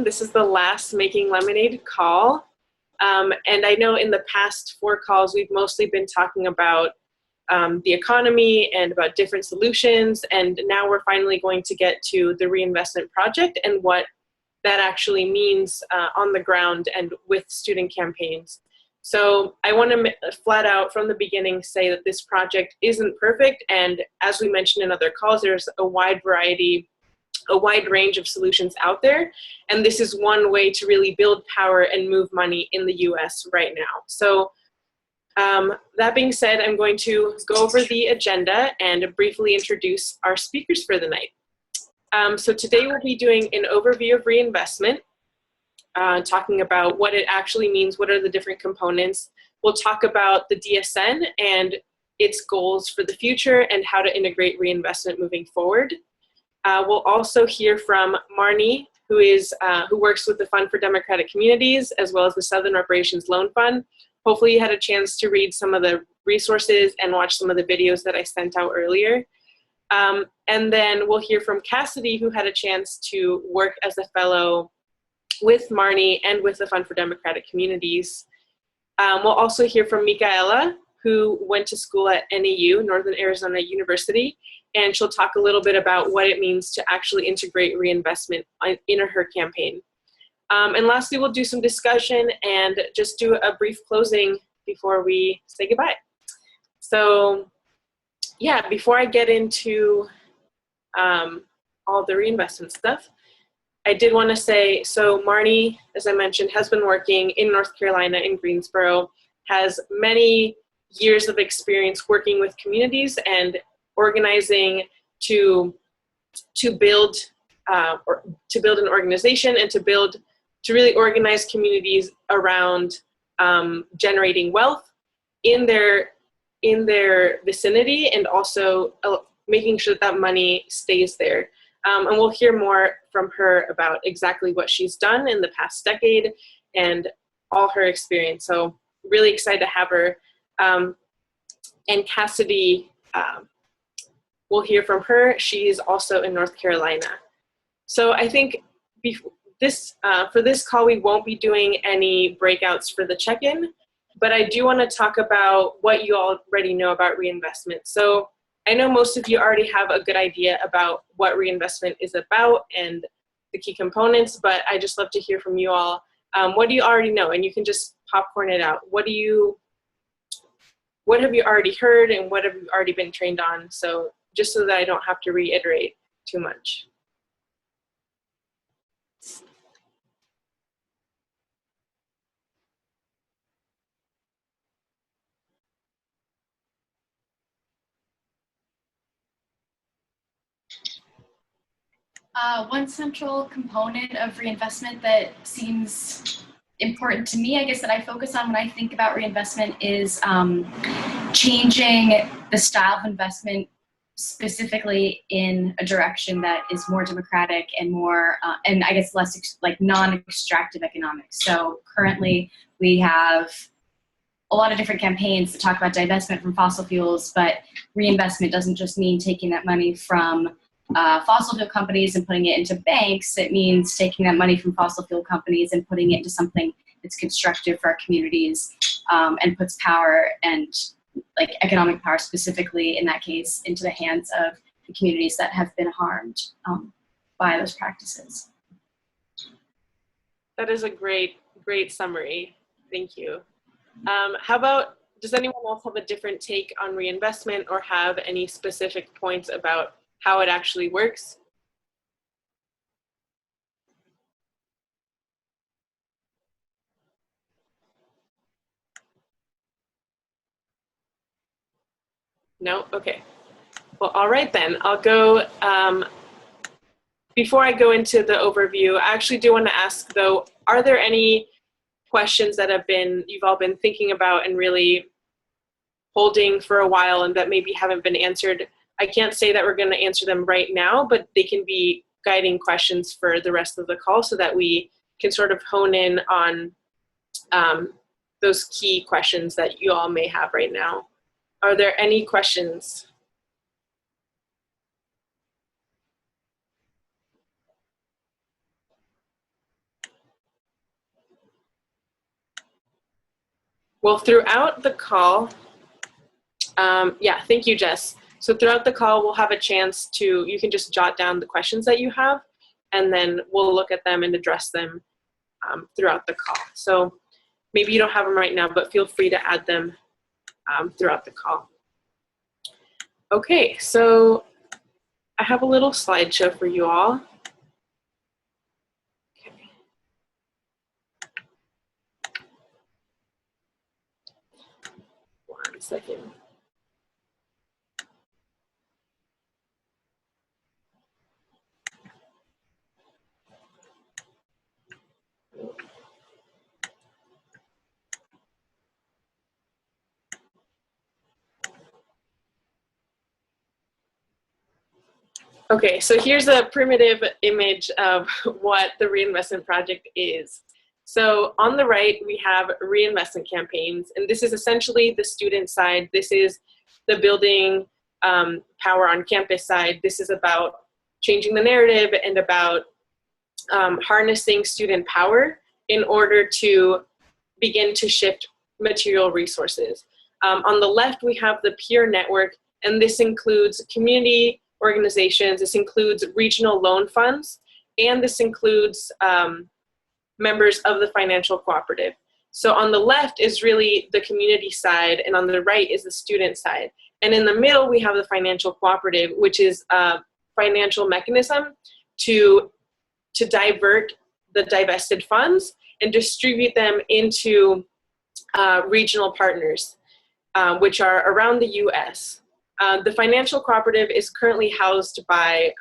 This is the last Making Lemonade call. And I know in the past 4 calls, we've mostly been talking about the economy and about different solutions. And now we're finally going to get to the reinvestment project and what that actually means on the ground and with student campaigns. So I want to flat out from the beginning say that this project isn't perfect. And as we mentioned in other calls, there's a wide range of solutions out there. And this is one way to really build power and move money in the US right now. So that being said, I'm going to go over the agenda and briefly introduce our speakers for the night. So today we'll be doing an overview of reinvestment, talking about what it actually means, what are the different components. We'll talk about the DSN and its goals for the future and how to integrate reinvestment moving forward. We'll also hear from Marnie, who works with the Fund for Democratic Communities, as well as the Southern Reparations Loan Fund. Hopefully you had a chance to read some of the resources and watch some of the videos that I sent out earlier. And then we'll hear from Cassidy, who had a chance to work as a fellow with Marnie and with the Fund for Democratic Communities. We'll also hear from Micaela, who went to school at NAU, Northern Arizona University, and she'll talk a little bit about what it means to actually integrate reinvestment in her campaign. And lastly, we'll do some discussion and just do a brief closing before we say goodbye. So yeah, before I get into all the reinvestment stuff, I did want to say, so Marnie, as I mentioned, has been working in North Carolina in Greensboro, has many years of experience working with communities and organizing to build an organization and to really organize communities around generating wealth in their vicinity, and also making sure that money stays there. And we'll hear more from her about exactly what she's done in the past decade and all her experience. So really excited to have her. And Cassidy, we'll hear from her. She's also in North Carolina. So I think for this call, we won't be doing any breakouts for the check-in, but I do want to talk about what you already know about reinvestment. So I know most of you already have a good idea about what reinvestment is about and the key components, but I just love to hear from you all. What do you already know? And you can just popcorn it out. What have you already heard and what have you already been trained on? So just so that I don't have to reiterate too much. One central component of reinvestment that seems important to me, I guess, that I focus on when I think about reinvestment is changing the style of investment specifically in a direction that is more democratic and more, and I guess less like non-extractive economics. So currently we have a lot of different campaigns that talk about divestment from fossil fuels, but reinvestment doesn't just mean taking that money from fossil fuel companies and putting it into banks. It means taking that money from fossil fuel companies and putting it into something that's constructive for our communities, and puts power and like economic power specifically in that case into the hands of the communities that have been harmed by those practices. That is a great summary. Thank you. How about, does anyone else have a different take on reinvestment or have any specific points about how it actually works? No? Okay. Well, all right then. I'll go, before I go into the overview, I actually do want to ask though, are there any questions that you've all been thinking about and really holding for a while and that maybe haven't been answered? I can't say that we're going to answer them right now, but they can be guiding questions for the rest of the call so that we can sort of hone in on those key questions that you all may have right now. Are there any questions? Well, throughout the call, yeah, thank you, Jess. So throughout the call, we'll have a chance to, you can just jot down the questions that you have, and then we'll look at them and address them throughout the call. So maybe you don't have them right now, but feel free to add them throughout the call. Okay, so I have a little slideshow for you all. Okay. One second. Okay, so here's a primitive image of what the reinvestment project is. So on the right, we have reinvestment campaigns, and this is essentially the student side. This is the building power on campus side. This is about changing the narrative and about harnessing student power in order to begin to shift material resources. On the left, we have the peer network, and this includes community organizations, this includes regional loan funds, and this includes members of the financial cooperative. So on the left is really the community side, and on the right is the student side. And in the middle, we have the financial cooperative, which is a financial mechanism to divert the divested funds and distribute them into regional partners, which are around the US. The financial cooperative is currently housed by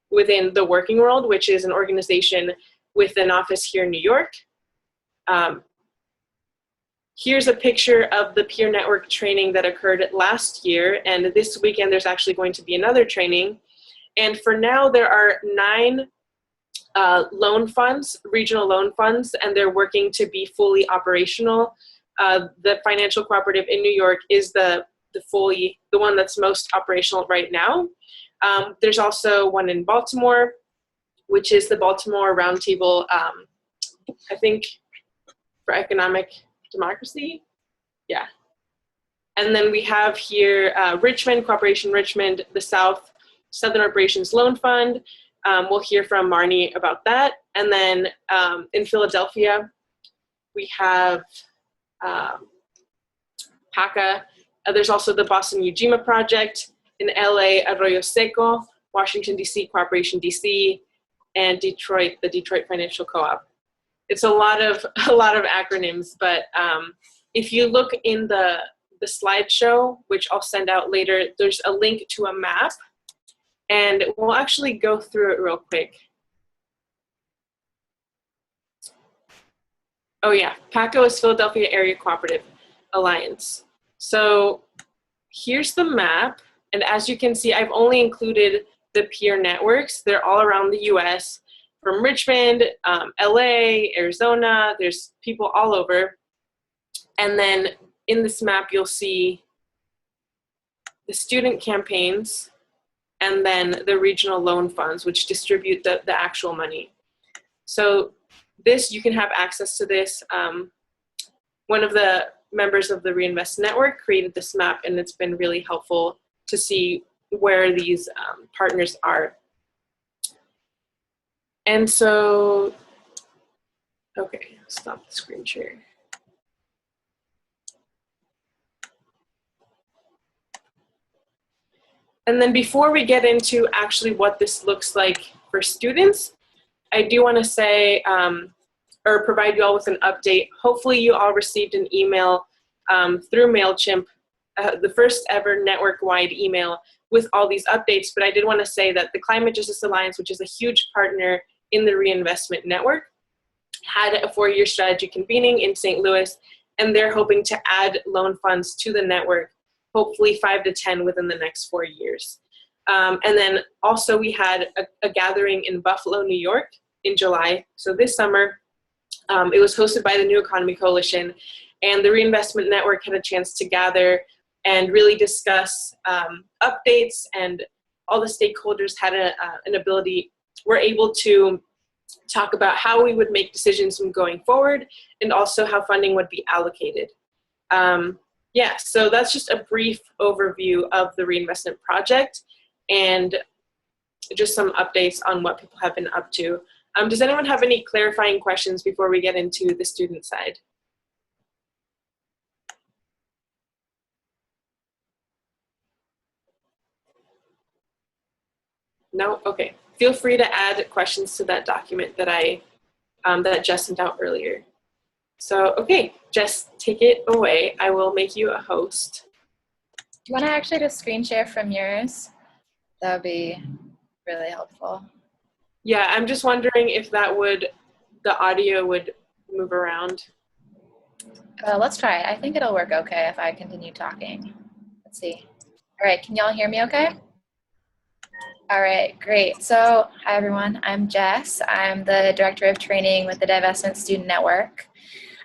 within the Working World, which is an organization with an office here in New York. Here's a picture of the peer network training that occurred last year, and this weekend there's actually going to be another training. And for now, there are 9 loan funds, regional loan funds, and they're working to be fully operational. The financial cooperative in New York is the one that's most operational right now. There's also one in Baltimore, which is the Baltimore Roundtable, I think, for Economic Democracy. Yeah. And then we have here Richmond, Cooperation Richmond, the Southern Operations Loan Fund. We'll hear from Marnie about that. And then in Philadelphia, we have PACA. There's also the Boston Ujima Project, in LA, Arroyo Seco, Washington, DC, Cooperation DC, and Detroit, the Detroit Financial Co-op. It's a lot of acronyms, but if you look in the slideshow, which I'll send out later, there's a link to a map, and we'll actually go through it real quick. Oh yeah, PACO is Philadelphia Area Cooperative Alliance. So here's the map, and as you can see, I've only included the peer networks. They're all around the US, from Richmond, LA, Arizona, there's people all over. And then in this map, you'll see the student campaigns and then the regional loan funds, which distribute the actual money. So this, you can have access to this. One of the members of the Reinvest network created this map, and it's been really helpful to see where these partners are. And so, okay, stop the screen share. And then before we get into actually what this looks like for students, I do want to say, or provide you all with an update. Hopefully you all received an email through MailChimp, the first ever network-wide email with all these updates, but I did want to say that the Climate Justice Alliance, which is a huge partner in the Reinvestment Network, had a 4-year strategy convening in St. Louis, and they're hoping to add loan funds to the network, hopefully 5 to 10 within the next 4 years. And then also we had a gathering in Buffalo, New York in July. So this summer, it was hosted by the New Economy Coalition, and the Reinvestment Network had a chance to gather and really discuss updates, and all the stakeholders had an ability, were able to talk about how we would make decisions from going forward and also how funding would be allocated. Yeah, so that's just a brief overview of the reinvestment project and just some updates on what people have been up to. Does anyone have any clarifying questions before we get into the student side? No? Okay. Feel free to add questions to that document that that Jess sent out earlier. So, okay, Jess, take it away. I will make you a host. Do you want to actually just screen share from yours? That would be really helpful. Yeah, I'm just wondering if the audio would move around. Let's try it. I think it'll work okay if I continue talking. Let's see. All right, can y'all hear me okay? All right, great. So, hi everyone, I'm Jess. I'm the Director of Training with the Divestment Student Network.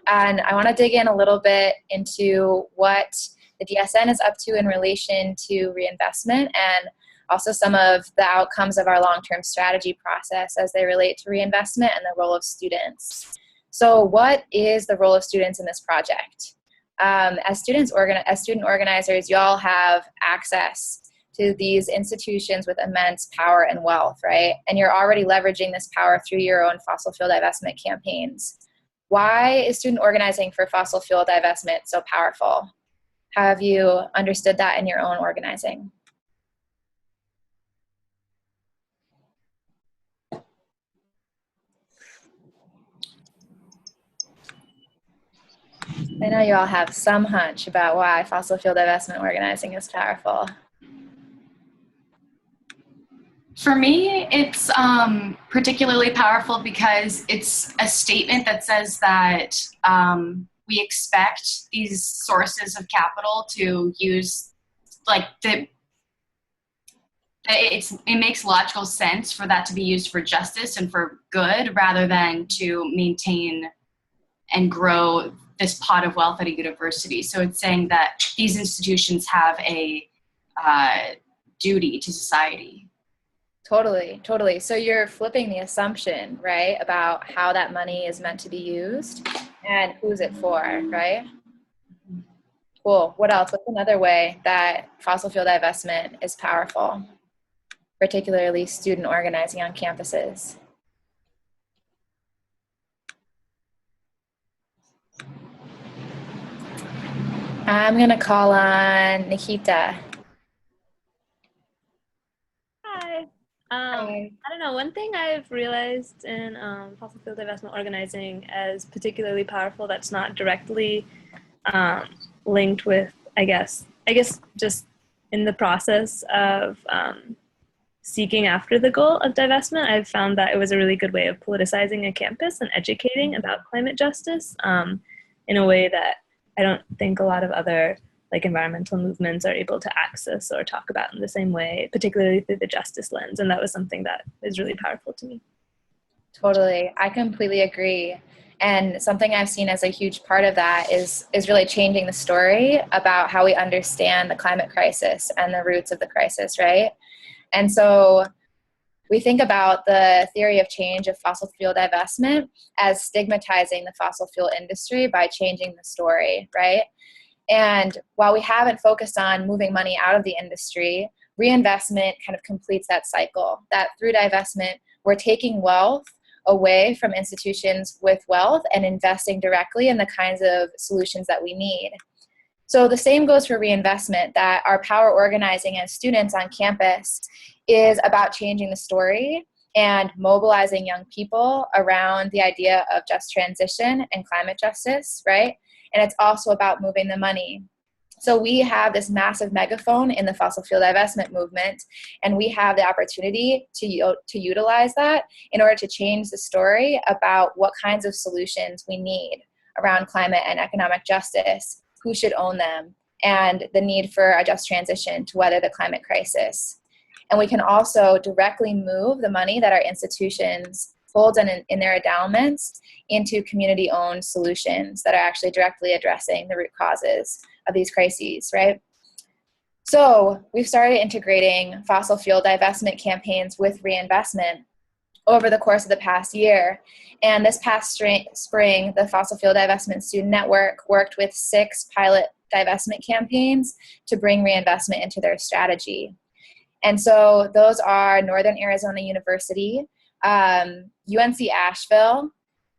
And I want to dig in a little bit into what the DSN is up to in relation to reinvestment and also some of the outcomes of our long-term strategy process as they relate to reinvestment and the role of students. So what is the role of students in this project? As student organizers, you all have access to these institutions with immense power and wealth, right? And you're already leveraging this power through your own fossil fuel divestment campaigns. Why is student organizing for fossil fuel divestment so powerful? How have you understood that in your own organizing? I know you all have some hunch about why fossil fuel divestment organizing is powerful. For me, it's particularly powerful because it's a statement that says that we expect these sources of capital to use, it makes logical sense for that to be used for justice and for good rather than to maintain and grow this pot of wealth at a university. So it's saying that these institutions have a duty to society. Totally. So you're flipping the assumption, right, about how that money is meant to be used and who's it for, right? Cool. What else? What's another way that fossil fuel divestment is powerful, particularly student organizing on campuses? I'm going to call on Nikita. Hi. I don't know, one thing I've realized in fossil fuel divestment organizing as particularly powerful that's not directly linked with, I guess just in the process of seeking after the goal of divestment, I've found that it was a really good way of politicizing a campus and educating about climate justice in a way that I don't think a lot of other environmental movements are able to access or talk about in the same way, particularly through the justice lens. And that was something that is really powerful to me. Totally. I completely agree. And something I've seen as a huge part of that is really changing the story about how we understand the climate crisis and the roots of the crisis, right? And so we think about the theory of change of fossil fuel divestment as stigmatizing the fossil fuel industry by changing the story, right? And while we haven't focused on moving money out of the industry, reinvestment kind of completes that cycle, that through divestment, we're taking wealth away from institutions with wealth and investing directly in the kinds of solutions that we need. So the same goes for reinvestment, that our power organizing as students on campus is about changing the story and mobilizing young people around the idea of just transition and climate justice, right? And it's also about moving the money. So we have this massive megaphone in the fossil fuel divestment movement, and we have the opportunity to utilize that in order to change the story about what kinds of solutions we need around climate and economic justice, who should own them, and the need for a just transition to weather the climate crisis. And we can also directly move the money that our institutions hold in their endowments into community-owned solutions that are actually directly addressing the root causes of these crises, right? So we've started integrating fossil fuel divestment campaigns with reinvestment over the course of the past year. And this past spring, the Fossil Fuel Divestment Student Network worked with 6 pilot divestment campaigns to bring reinvestment into their strategy. And so those are Northern Arizona University, UNC Asheville,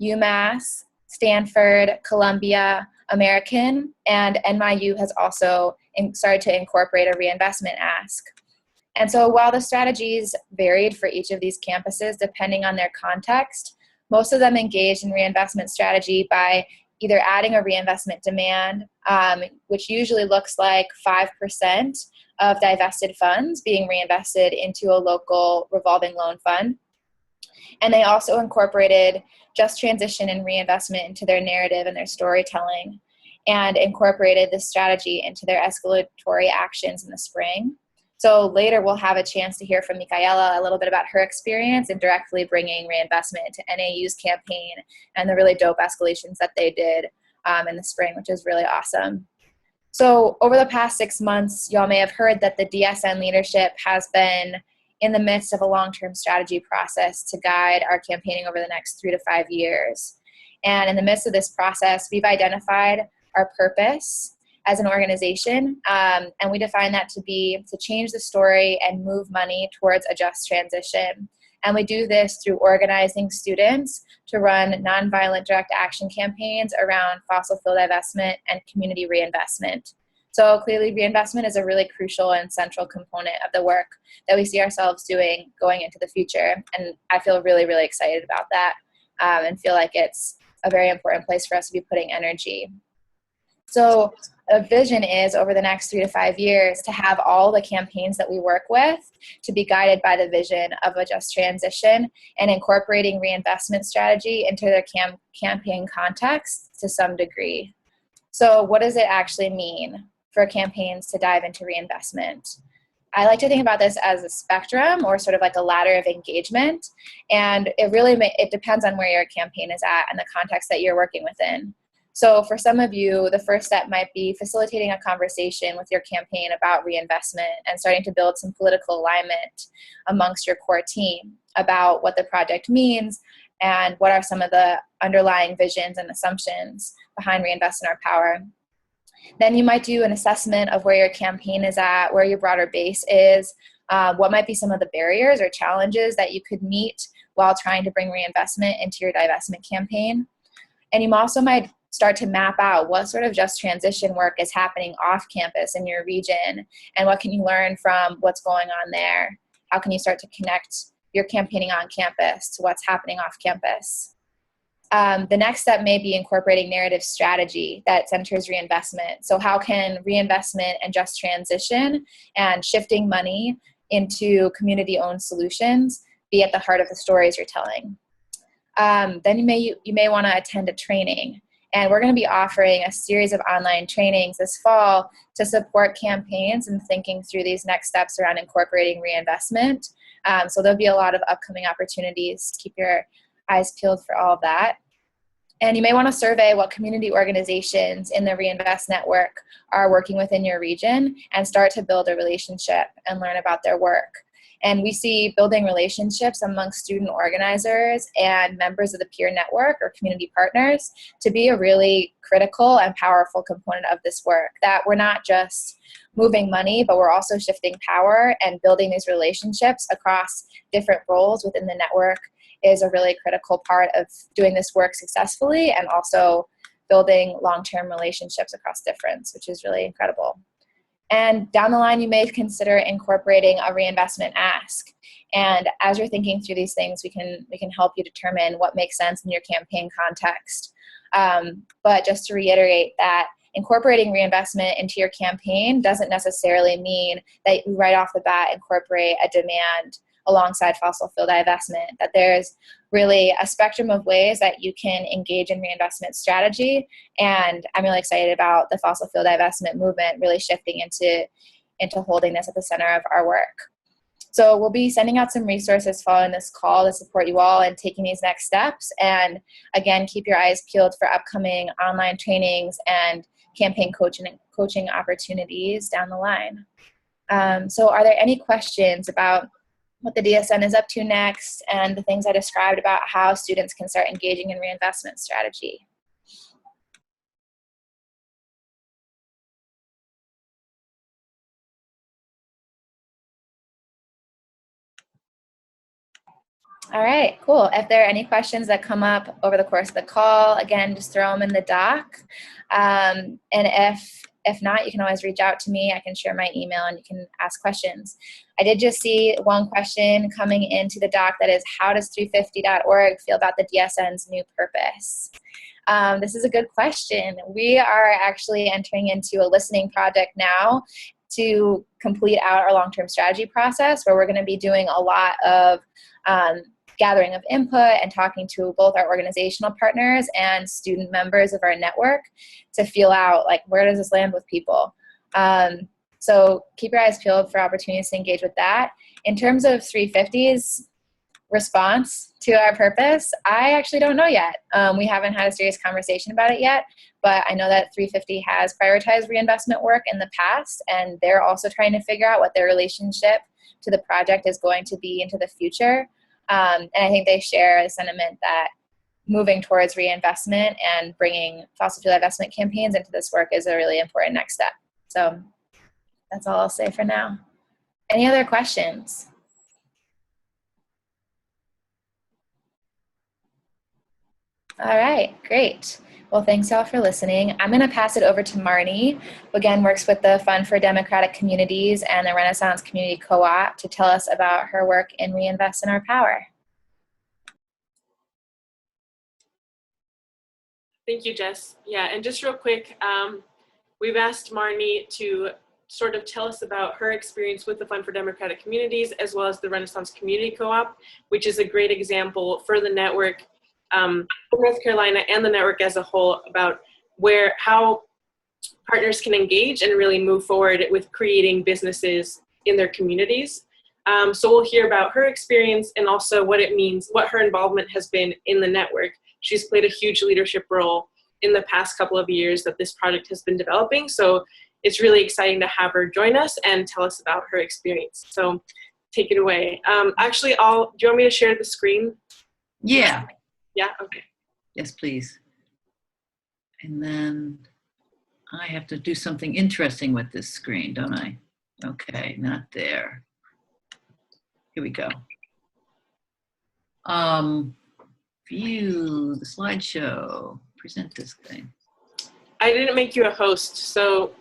UMass, Stanford, Columbia, American, and NYU has also started to incorporate a reinvestment ask. And so while the strategies varied for each of these campuses depending on their context, most of them engaged in reinvestment strategy by either adding a reinvestment demand, which usually looks like 5% of divested funds being reinvested into a local revolving loan fund. And they also incorporated just transition and reinvestment into their narrative and their storytelling, and incorporated this strategy into their escalatory actions in the spring. So later we'll have a chance to hear from Micaela a little bit about her experience in directly bringing reinvestment into NAU's campaign and the really dope escalations that they did in the spring, which is really awesome. So over the past 6 months, y'all may have heard that the DSN leadership has been in the midst of a long-term strategy process to guide our campaigning over the next 3 to 5 years. And in the midst of this process, we've identified our purpose as an organization, and we define that to be to change the story and move money towards a just transition. And we do this through organizing students to run nonviolent direct action campaigns around fossil fuel divestment and community reinvestment. So clearly reinvestment is a really crucial and central component of the work that we see ourselves doing going into the future. And I feel really, really excited about that and feel like it's a very important place for us to be putting energy. So a vision is over the next 3 to 5 years to have all the campaigns that we work with to be guided by the vision of a just transition and incorporating reinvestment strategy into their campaign context to some degree. So what does it actually mean for campaigns to dive into reinvestment? I like to think about this as a spectrum or sort of like a ladder of engagement. And it depends on where your campaign is at and the context that you're working within. So for some of you, the first step might be facilitating a conversation with your campaign about reinvestment and starting to build some political alignment amongst your core team about what the project means and what are some of the underlying visions and assumptions behind Reinvest in Our Power. Then you might do an assessment of where your campaign is at, where your broader base is, what might be some of the barriers or challenges that you could meet while trying to bring reinvestment into your divestment campaign. And you also might start to map out what sort of just transition work is happening off campus in your region and what can you learn from what's going on there. How can you start to connect your campaigning on campus to what's happening off campus? The next step may be incorporating narrative strategy that centers reinvestment. So how can reinvestment and just transition and shifting money into community-owned solutions be at the heart of the stories you're telling? Then you may want to attend a training. And we're going to be offering a series of online trainings this fall to support campaigns and thinking through these next steps around incorporating reinvestment. So there'll be a lot of upcoming opportunities. Keep your eyes peeled for all of that. And you may want to survey what community organizations in the Reinvest network are working within your region and start to build a relationship and learn about their work. And we see building relationships amongst student organizers and members of the peer network or community partners to be a really critical and powerful component of this work, that we're not just moving money, but we're also shifting power, and building these relationships across different roles within the network is a really critical part of doing this work successfully, and also building long-term relationships across difference, which is really incredible. And down the line, you may consider incorporating a reinvestment ask. And as you're thinking through these things, we can help you determine what makes sense in your campaign context. But just to reiterate that incorporating reinvestment into your campaign doesn't necessarily mean that you right off the bat incorporate a demand alongside fossil fuel divestment, that there's really a spectrum of ways that you can engage in reinvestment strategy. And I'm really excited about the fossil fuel divestment movement really shifting into holding this at the center of our work. So we'll be sending out some resources following this call to support you all in taking these next steps. And again, keep your eyes peeled for upcoming online trainings and campaign coaching opportunities down the line. So are there any questions about what the DSN is up to next, and the things I described about how students can start engaging in reinvestment strategy. All right, cool. If there are any questions that come up over the course of the call, again, just throw them in the doc. And if not, you can always reach out to me. I can share my email and you can ask questions. I did just see one question coming into the doc that is, how does 350.org feel about the DSN's new purpose? This is a good question. We are actually entering into a listening project now to complete out our long-term strategy process, where we're going to be doing a lot of gathering of input and talking to both our organizational partners and student members of our network to feel out, like, where does this land with people? So keep your eyes peeled for opportunities to engage with that. In terms of 350's response to our purpose, I actually don't know yet. We haven't had a serious conversation about it yet, but I know that 350 has prioritized reinvestment work in the past, and they're also trying to figure out what their relationship to the project is going to be into the future. And I think they share the sentiment that moving towards reinvestment and bringing fossil fuel divestment campaigns into this work is a really important next step. So that's all I'll say for now. Any other questions? All right, great. Well, thanks y'all for listening. I'm going to pass it over to Marnie, who again works with the Fund for Democratic Communities and the Renaissance Community Co-op, to tell us about her work in Reinvest in Our Power. Thank you, Jess. Yeah, and just real quick, we've asked Marnie to sort of tell us about her experience with the Fund for Democratic Communities, as well as the Renaissance Community Co-op, which is a great example for the network for North Carolina and the network as a whole, about how partners can engage and really move forward with creating businesses in their communities. So we'll hear about her experience and also what it means, what her involvement has been in the network. She's played a huge leadership role in the past couple of years that this project has been developing. So it's really exciting to have her join us and tell us about her experience. So take it away. Actually, do you want me to share the screen? Yeah. Yeah, okay. Yes, please. And then I have to do something interesting with this screen, don't I? Okay, not there. Here we go. View the slideshow. Present this thing. I didn't make you a host, so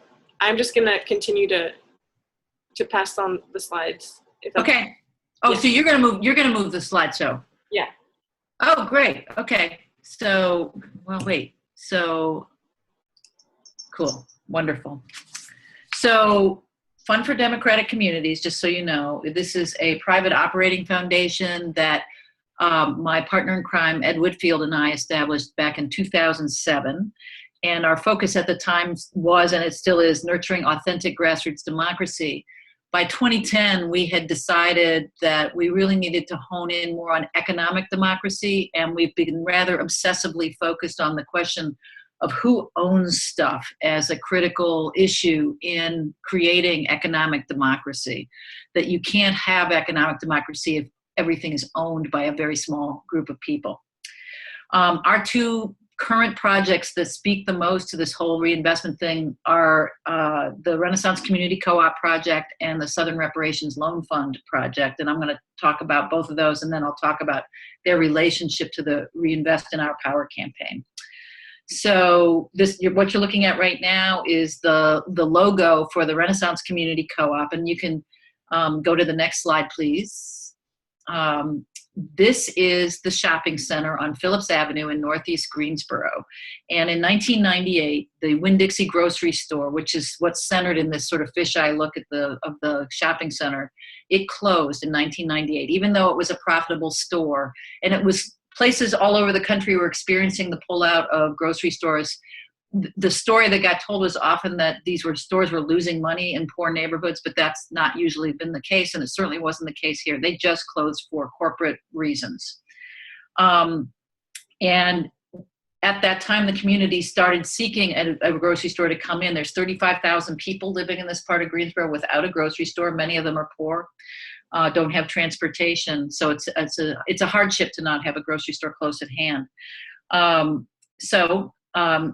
I'm just gonna continue to pass on the slides. Okay. Oh, yeah. So you're gonna move the slideshow. Yeah. Oh, great. Okay. So, well, wait. So, cool. Wonderful. So, Fund for Democratic Communities, just so you know, this is a private operating foundation that my partner in crime, Ed Whitfield, and I established back in 2007. And our focus at the time was, and it still is, nurturing authentic grassroots democracy. By 2010, we had decided that we really needed to hone in more on economic democracy, and we've been rather obsessively focused on the question of who owns stuff as a critical issue in creating economic democracy. That you can't have economic democracy if everything is owned by a very small group of people. Our two current projects that speak the most to this whole reinvestment thing are the Renaissance Community Co-op project and the Southern Reparations Loan Fund project. And I'm going to talk about both of those, and then I'll talk about their relationship to the Reinvest in Our Power campaign. So what you're looking at right now is the logo for the Renaissance Community Co-op, and you can go to the next slide, please. This is the shopping center on Phillips Avenue in Northeast Greensboro. And in 1998, the Winn-Dixie grocery store, which is what's centered in this sort of fisheye look of the shopping center, it closed in 1998, even though it was a profitable store. And it was places all over the country were experiencing the pullout of grocery stores. The story that got told was often that stores were losing money in poor neighborhoods, but that's not usually been the case, and it certainly wasn't the case here. They just closed for corporate reasons. And at that time, the community started seeking a grocery store to come in. There's 35,000 people living in this part of Greensboro without a grocery store. Many of them are poor. don't have transportation. So it's a hardship to not have a grocery store close at hand.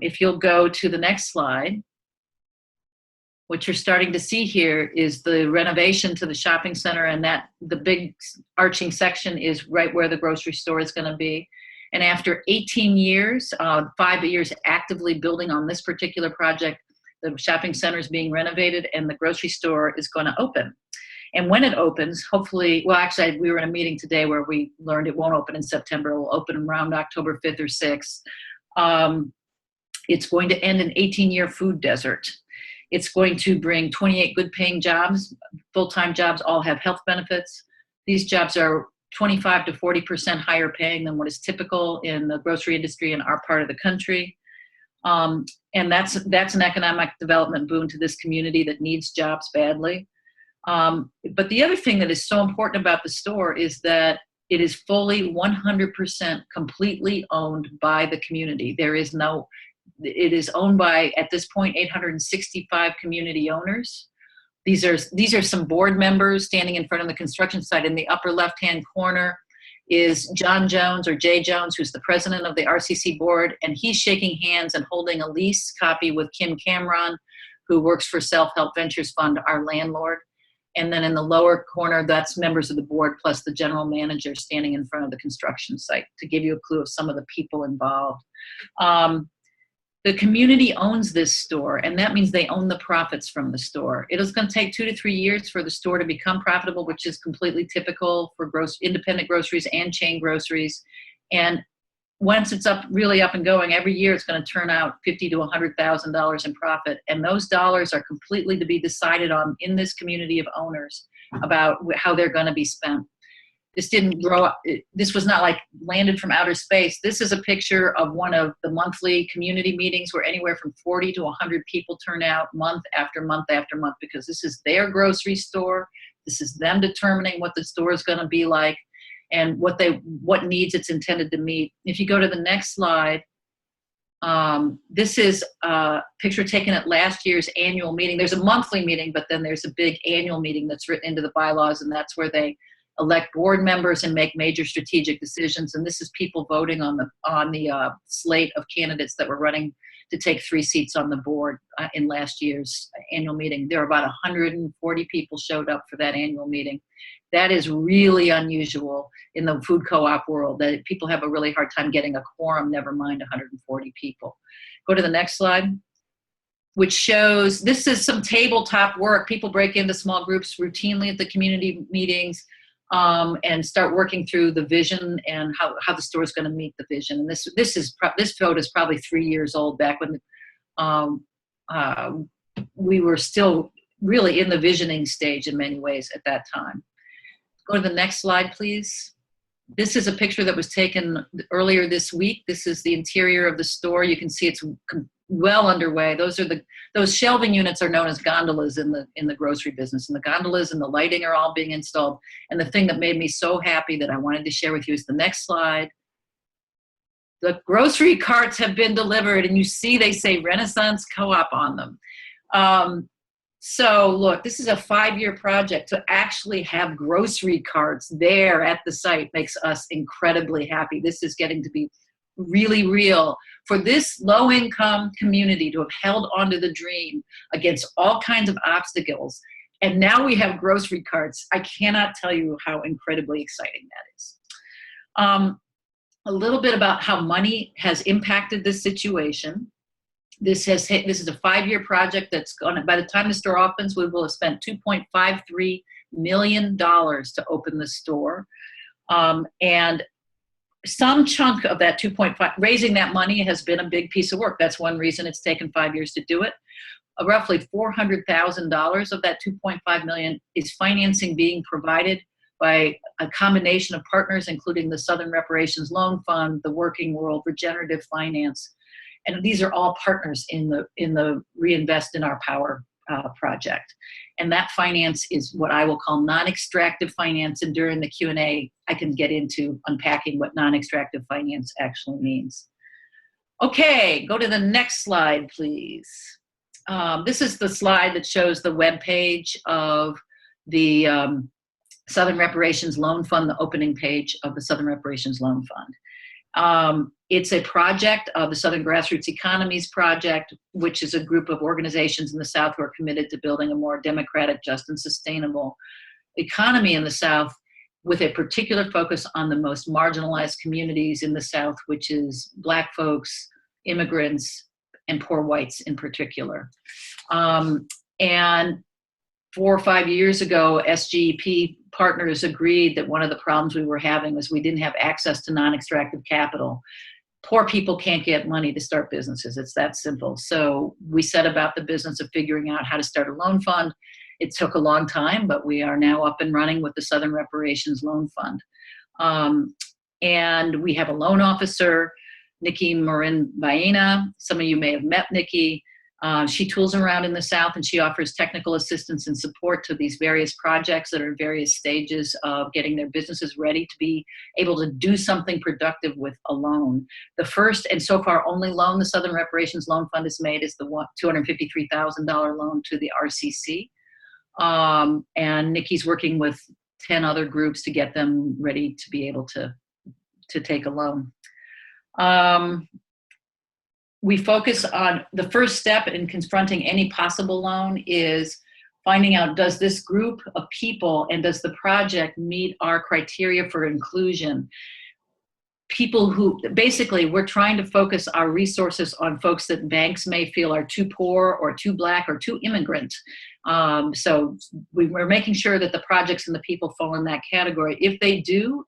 If you'll go to the next slide, what you're starting to see here is the renovation to the shopping center, and that the big arching section is right where the grocery store is going to be. And after 18 years, 5 years actively building on this particular project, the shopping center is being renovated and the grocery store is going to open. And when it opens, hopefully, well, actually, we were in a meeting today where we learned it won't open in September. It will open around October 5th or 6th. It's going to end an 18-year food desert. It's going to bring 28 good-paying jobs, full-time jobs, all have health benefits. These jobs are 25 to 40% higher paying than what is typical in the grocery industry in our part of the country. And that's an economic development boon to this community that needs jobs badly. But the other thing that is so important about the store is that it is fully 100% completely owned by the community. It is owned by, at this point, 865 community owners. These are some board members standing in front of the construction site. In the upper left-hand corner is John Jones, or Jay Jones, who's the president of the RCC board, and he's shaking hands and holding a lease copy with Kim Cameron, who works for Self-Help Ventures Fund, our landlord. And then in the lower corner, that's members of the board plus the general manager standing in front of the construction site, to give you a clue of some of the people involved. The community owns this store, and that means they own the profits from the store. It is going to take 2 to 3 years for the store to become profitable, which is completely typical for independent groceries and chain groceries. And once it's really up and going, every year it's going to turn out $50,000 to $100,000 in profit. And those dollars are completely to be decided on in this community of owners about how they're going to be spent. This didn't grow up. This was not like landed from outer space. This is a picture of one of the monthly community meetings where anywhere from 40 to 100 people turn out month after month after month, because this is their grocery store. This is them determining what the store is going to be like and what needs it's intended to meet. If you go to the next slide, this is a picture taken at last year's annual meeting. There's a monthly meeting, but then there's a big annual meeting that's written into the bylaws, and that's where they elect board members and make major strategic decisions. And this is people voting on the slate of candidates that were running to take 3 seats on the board in last year's annual meeting. There were about 140 people showed up for that annual meeting. That is really unusual in the food co-op world, that people have a really hard time getting a quorum, never mind 140 people. Go to the next slide, which shows, this is some tabletop work. People break into small groups routinely at the community meetings and start working through the vision and how the store is going to meet the vision. And this photo is probably 3 years old, back when we were still really in the visioning stage in many ways at that time. Go to the next slide, please. This is a picture that was taken earlier this week. This is the interior of the store. You can see it's well underway. Those shelving units are known as gondolas in the grocery business, and the gondolas and the lighting are all being installed. And the thing that made me so happy that I wanted to share with you is the next slide. The grocery carts have been delivered, and you see they say Renaissance Co-op on them. So look, this is a 5-year project. To actually have grocery carts there at the site makes us incredibly happy. This is getting to be really real for this low-income community to have held onto the dream against all kinds of obstacles. And now we have grocery carts. I cannot tell you how incredibly exciting that is. A little bit about how money has impacted this situation. This is a 5-year project that's going to, by the time the store opens, we will have spent $2.53 million to open the store. And some chunk of that 2.5, raising that money has been a big piece of work. That's one reason it's taken 5 years to do it. Roughly $400,000 of that 2.5 million is financing being provided by a combination of partners, including the Southern Reparations Loan Fund, the Working World, Regenerative Finance. And these are all partners in the Reinvest in Our Power project. And that finance is what I will call non-extractive finance. And during the Q&A, I can get into unpacking what non-extractive finance actually means. Okay, go to the next slide, please. This is the slide that shows the webpage of the Southern Reparations Loan Fund, the opening page of the Southern Reparations Loan Fund. It's a project of the Southern Grassroots Economies Project, which is a group of organizations in the South who are committed to building a more democratic, just, and sustainable economy in the South, with a particular focus on the most marginalized communities in the South, which is Black folks, immigrants, and poor whites in particular. And 4 or 5 years ago, SGEP partners agreed that one of the problems we were having was we didn't have access to non-extractive capital. Poor people can't get money to start businesses. It's that simple. So we set about the business of figuring out how to start a loan fund. It took a long time, but we are now up and running with the Southern Reparations Loan Fund. And we have a loan officer, Nikki Marin Baena. Some of you may have met Nikki. She tools around in the South, and she offers technical assistance and support to these various projects that are in various stages of getting their businesses ready to be able to do something productive with a loan. The first and so far only loan the Southern Reparations Loan Fund has made is the $253,000 loan to the RCC. And Nikki's working with 10 other groups to get them ready to be able to take a loan. We focus on the first step in confronting any possible loan is finding out, does this group of people and does the project meet our criteria for inclusion? People who, basically, we're trying to focus our resources on folks that banks may feel are too poor or too Black or too immigrant. So we're making sure that the projects and the people fall in that category. If they do,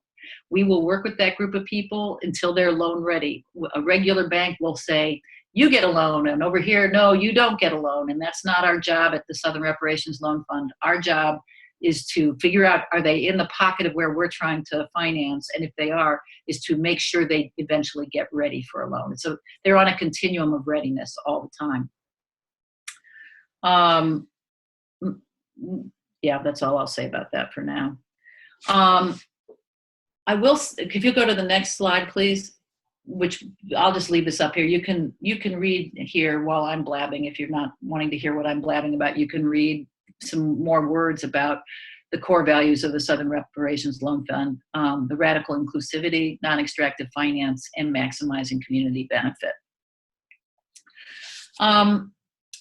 we will work with that group of people until they're loan ready. A regular bank will say, you get a loan, and over here, no, you don't get a loan. And that's not our job at the Southern Reparations Loan Fund. Our job is to figure out, are they in the pocket of where we're trying to finance? And if they are, is to make sure they eventually get ready for a loan. So they're on a continuum of readiness all the time. Yeah, that's all I'll say about that for now. I will, if you go to the next slide, please, which I'll just leave this up here. You can read here while I'm blabbing. If you're not wanting to hear what I'm blabbing about, you can read some more words about the core values of the Southern Reparations Loan Fund, the radical inclusivity, non-extractive finance, and maximizing community benefit.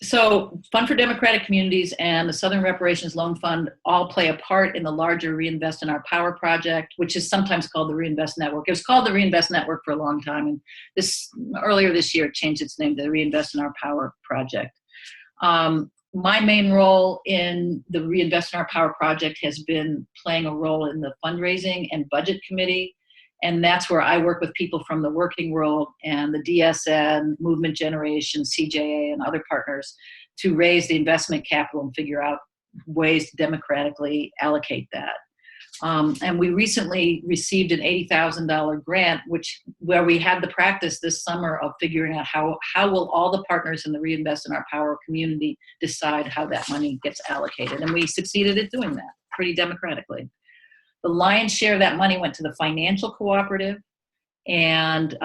So Fund for Democratic Communities and the Southern Reparations Loan Fund all play a part in the larger Reinvest in Our Power project, which is sometimes called the Reinvest Network. It was called the Reinvest Network for a long time, and earlier this year it changed its name to the Reinvest in Our Power project. My main role in the Reinvest in Our Power project has been playing a role in the fundraising and budget committee. And that's where I work with people from the working world and the DSN, Movement Generation, CJA, and other partners to raise the investment capital and figure out ways to democratically allocate that. And we recently received an $80,000 grant, where we had the practice this summer of figuring out how will all the partners in the Reinvest in Our Power community decide how that money gets allocated. And we succeeded at doing that pretty democratically. The lion's share of that money went to the financial cooperative, and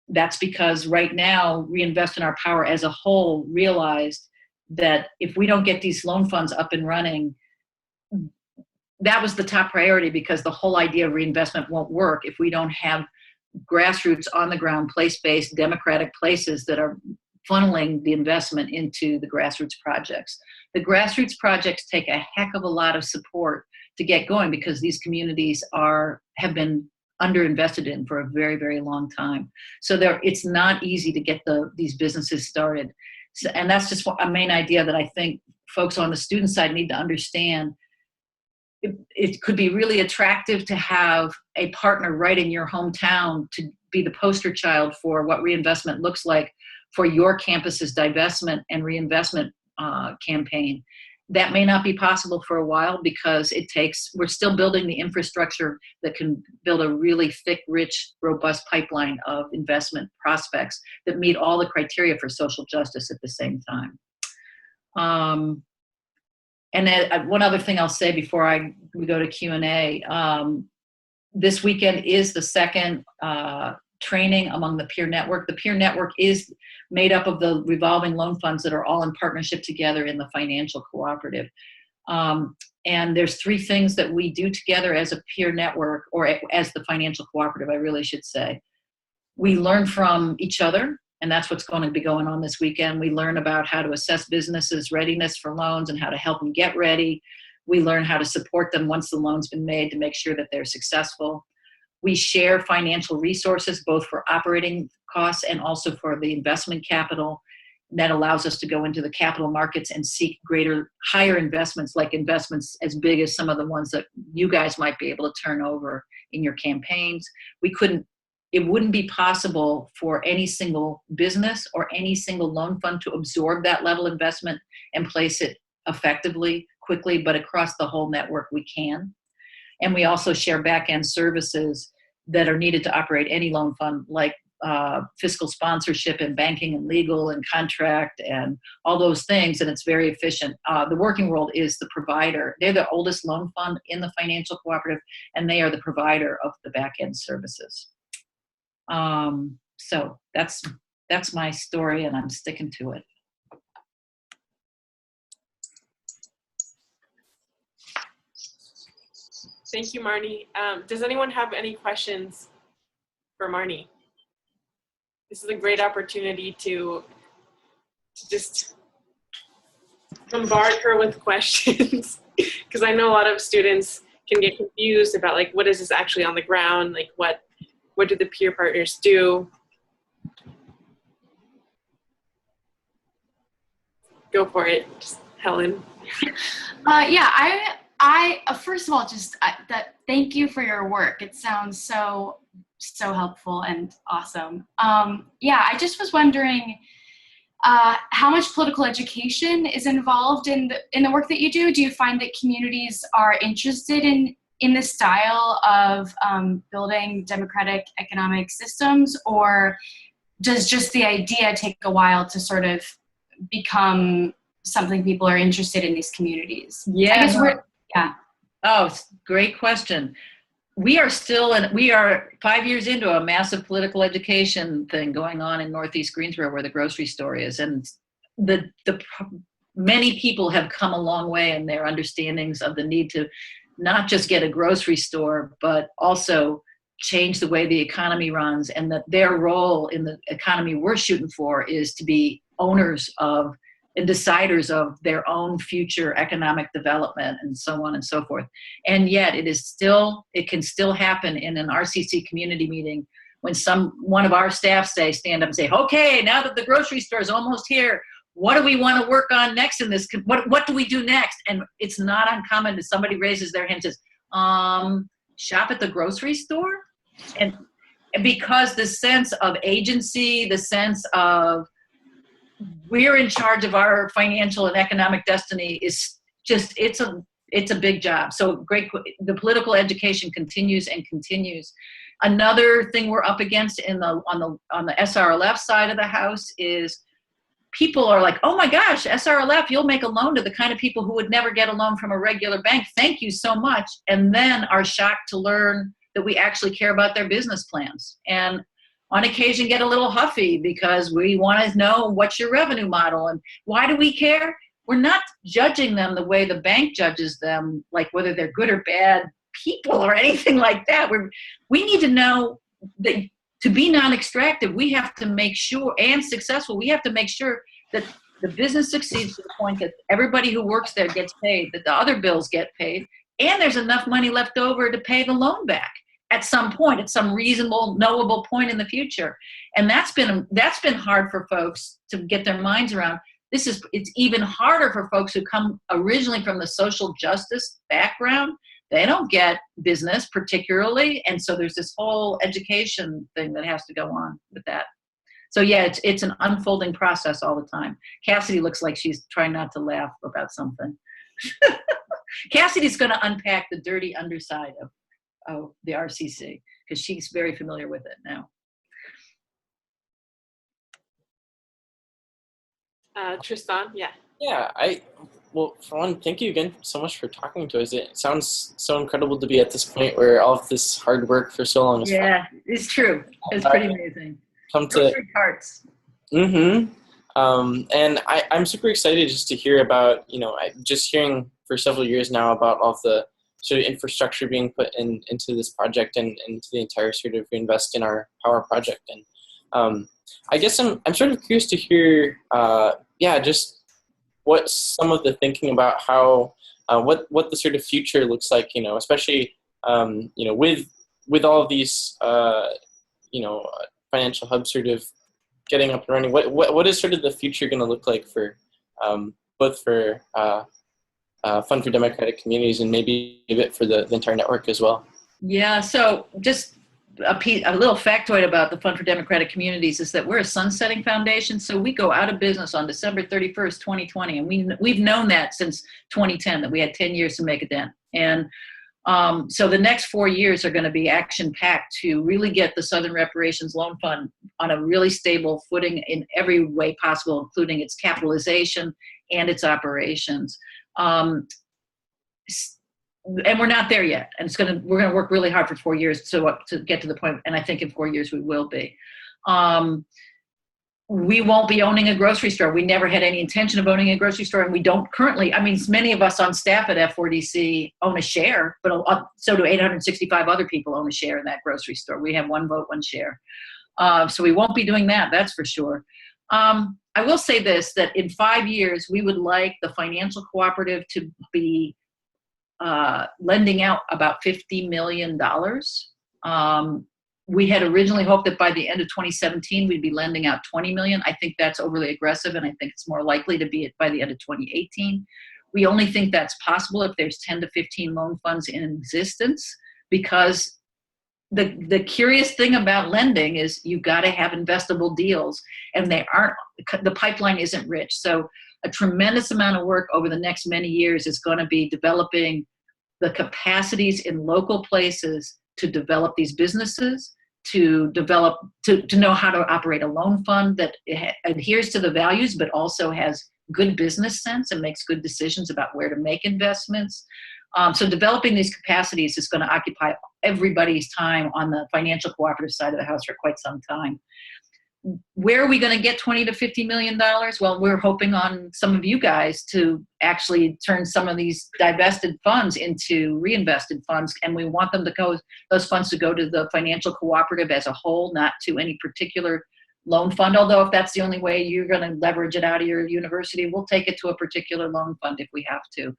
that's because right now Reinvest in Our Power as a whole realized that if we don't get these loan funds up and running, that was the top priority, because the whole idea of reinvestment won't work if we don't have grassroots, on the ground, place-based, democratic places that are funneling the investment into the grassroots projects. The grassroots projects take a heck of a lot of support to get going, because these communities have been underinvested in for a very, very long time. So it's not easy to get these businesses started. So, and that's just a main idea that I think folks on the student side need to understand. It could be really attractive to have a partner right in your hometown to be the poster child for what reinvestment looks like for your campus's divestment and reinvestment campaign. That may not be possible for a while, because we're still building the infrastructure that can build a really thick, rich, robust pipeline of investment prospects that meet all the criteria for social justice at the same time. And then one other thing I'll say before we go to Q&A, this weekend is the second training among the peer network. The peer network is made up of the revolving loan funds that are all in partnership together in the financial cooperative. And there's three things that we do together as a peer network, or as the financial cooperative, I really should say. We learn from each other, and that's what's going to be going on this weekend. We learn about how to assess businesses' readiness for loans and how to help them get ready. We learn how to support them once the loan's been made to make sure that they're successful. We share financial resources, both for operating costs and also for the investment capital. That allows us to go into the capital markets and seek higher investments, like investments as big as some of the ones that you guys might be able to turn over in your campaigns. It wouldn't be possible for any single business or any single loan fund to absorb that level of investment and place it effectively, quickly, but across the whole network we can. And we also share back-end services that are needed to operate any loan fund, like fiscal sponsorship and banking and legal and contract and all those things, and it's very efficient. The Working World is the provider. They're the oldest loan fund in the financial cooperative, and they are the provider of the back-end services. So that's my story, and I'm sticking to it. Thank you, Marnie. Does anyone have any questions for Marnie? This is a great opportunity to just bombard her with questions, because I know a lot of students can get confused about, like, what is this actually on the ground? Like, what do the peer partners do? Go for it, Helen. Yeah, I first of all, thank you for your work. It sounds so helpful and awesome. Yeah, I just was wondering how much political education is involved in the work that you do. Do you find that communities are interested in this style of building democratic economic systems, or does just the idea take a while to sort of become something people are interested in these communities? Yeah. I guess yeah. Oh, great question. We are 5 years into a massive political education thing going on in Northeast Greensboro, where the grocery store is. And many people have come a long way in their understandings of the need to not just get a grocery store, but also change the way the economy runs, and that their role in the economy we're shooting for is to be owners of and deciders of their own future economic development, and so on and so forth. And yet it can still happen in an RCC community meeting when one of our staff stand up and say, okay, now that the grocery store is almost here, what do we want to work on next in this? What do we do next? And it's not uncommon that somebody raises their hand and says, shop at the grocery store? And because the sense of agency, the sense of we're in charge of our financial and economic destiny is just, it's a big job. So great. The political education continues and continues. Another thing we're up against on the SRLF side of the house is people are like, oh my gosh, SRLF, you'll make a loan to the kind of people who would never get a loan from a regular bank. Thank you so much. And then are shocked to learn that we actually care about their business plans. And on occasion get a little huffy because we want to know what's your revenue model and why do we care? We're not judging them the way the bank judges them, like whether they're good or bad people or anything like that. We need to know that to be non-extractive, we have to make sure, and successful, we have to make sure that the business succeeds to the point that everybody who works there gets paid, that the other bills get paid, and there's enough money left over to pay the loan back at some point, at some reasonable, knowable point in the future. And that's been hard for folks to get their minds around. It's even harder for folks who come originally from the social justice background. They don't get business particularly. And so there's this whole education thing that has to go on with that. So yeah, it's an unfolding process all the time. Cassidy looks like she's trying not to laugh about something. Cassidy's going to unpack the dirty underside of the RCC because she's very familiar with it now. Tristan, yeah. Yeah, well, for one, thank you again so much for talking to us. It sounds so incredible to be at this point where all of this hard work for so long is it's true. It's pretty amazing. Come to parts. Mm-hmm. And I'm super excited just to hear about, just hearing for several years now about all the sort of infrastructure being put into this project and into the entire sort of Reinvest in Our Power project. And I guess I'm sort of curious to hear, just what's some of the thinking about how what the sort of future looks like, especially with all of these financial hubs sort of getting up and running. What is sort of the future going to look like for both for Fund for Democratic Communities and maybe a bit for the entire network as well? Yeah, so just a little factoid about the Fund for Democratic Communities is that we're a sunsetting foundation, so we go out of business on December 31st, 2020, and we've known that since 2010, that we had 10 years to make a dent. And so the next 4 years are going to be action-packed to really get the Southern Reparations Loan Fund on a really stable footing in every way possible, including its capitalization and its operations. And we're not there yet. And we're going to work really hard for 4 years to get to the point. And I think in 4 years we will be. We won't be owning a grocery store. We never had any intention of owning a grocery store, and we don't currently. I mean, many of us on staff at F4DC own a share, but so do 865 other people own a share in that grocery store. We have one vote, one share. So we won't be doing that, that's for sure. I will say this, that in 5 years, we would like the financial cooperative to be lending out about $50 million. We had originally hoped that by the end of 2017, we'd be lending out $20 million. I think that's overly aggressive, and I think it's more likely to be by the end of 2018. We only think that's possible if there's 10 to 15 loan funds in existence, because the curious thing about lending is you've got to have investable deals, and the pipeline isn't rich. So a tremendous amount of work over the next many years is going to be developing the capacities in local places to develop these businesses, to know how to operate a loan fund that adheres to the values, but also has good business sense and makes good decisions about where to make investments. So developing these capacities is going to occupy everybody's time on the financial cooperative side of the house for quite some time. Where are we going to get $20 to $50 million? Well, we're hoping on some of you guys to actually turn some of these divested funds into reinvested funds, and we want those funds to go to the financial cooperative as a whole, not to any particular loan fund. Although if that's the only way you're going to leverage it out of your university, we'll take it to a particular loan fund if we have to.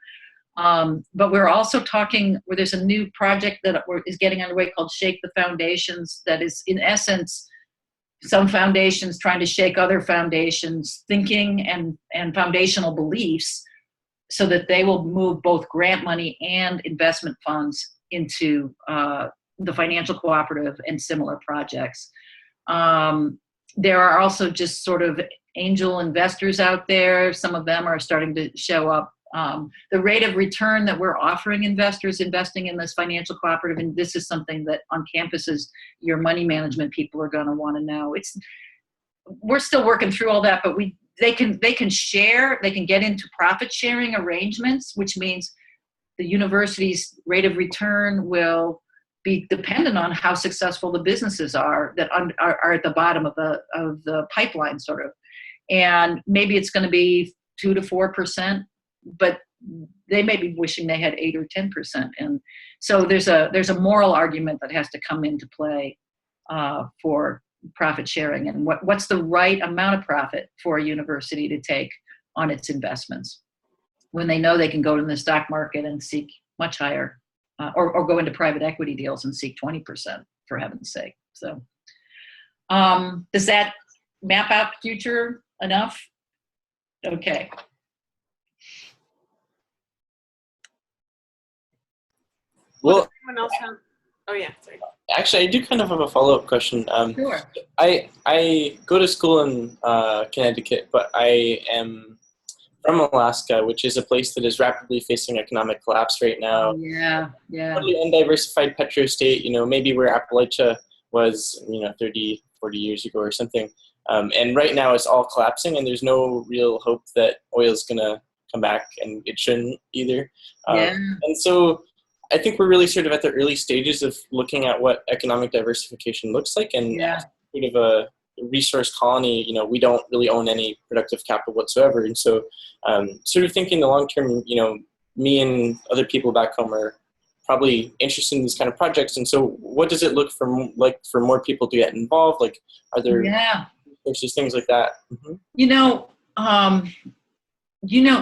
But we're also talking where there's a new project that is getting underway called Shake the Foundations, that is in essence some foundations trying to shake other foundations' thinking and foundational beliefs so that they will move both grant money and investment funds into the financial cooperative and similar projects. There are also just sort of angel investors out there. Some of them are starting to show up. The rate of return that we're offering investors investing in this financial cooperative, and this is something that on campuses your money management people are going to want to know. We're still working through all that, but they can share, they can get into profit sharing arrangements, which means the university's rate of return will be dependent on how successful the businesses are that are at the bottom of the pipeline, sort of. And maybe it's going to be 2 to 4%. But they may be wishing they had 8 or 10%, and so there's a moral argument that has to come into play for profit sharing, and what's the right amount of profit for a university to take on its investments when they know they can go to the stock market and seek much higher, or go into private equity deals and seek 20%, for heaven's sake. So, does that map out the future enough? Okay. Well, anyone else have? Oh yeah, sorry. Actually, I do kind of have a follow-up question. Sure. I go to school in Connecticut, but I am from Alaska, which is a place that is rapidly facing economic collapse right now. Yeah. Totally undiversified petro state, maybe where Appalachia was, 30, 40 years ago or something. And right now it's all collapsing, and there's no real hope that oil is going to come back, and it shouldn't either. And so I think we're really sort of at the early stages of looking at what economic diversification looks like, and as sort of a resource colony, we don't really own any productive capital whatsoever. And so sort of thinking the long term, me and other people back home are probably interested in these kind of projects. And so what does it look like for more people to get involved? Like, are there just things like that? Mm-hmm.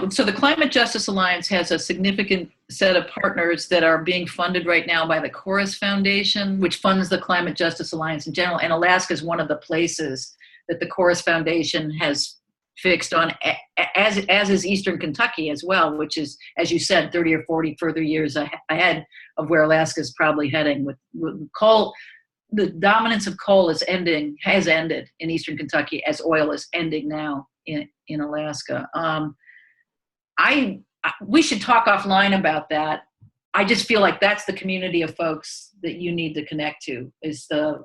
So the Climate Justice Alliance has a significant set of partners that are being funded right now by the Chorus Foundation, which funds the Climate Justice Alliance in general. And Alaska is one of the places that the Chorus Foundation has fixed on, as is Eastern Kentucky as well, which is, as you said, 30 or 40 further years ahead of where Alaska is probably heading. With coal, the dominance of coal has ended in Eastern Kentucky, as oil is ending now in Alaska. We should talk offline about that. I just feel like that's the community of folks that you need to connect to, is the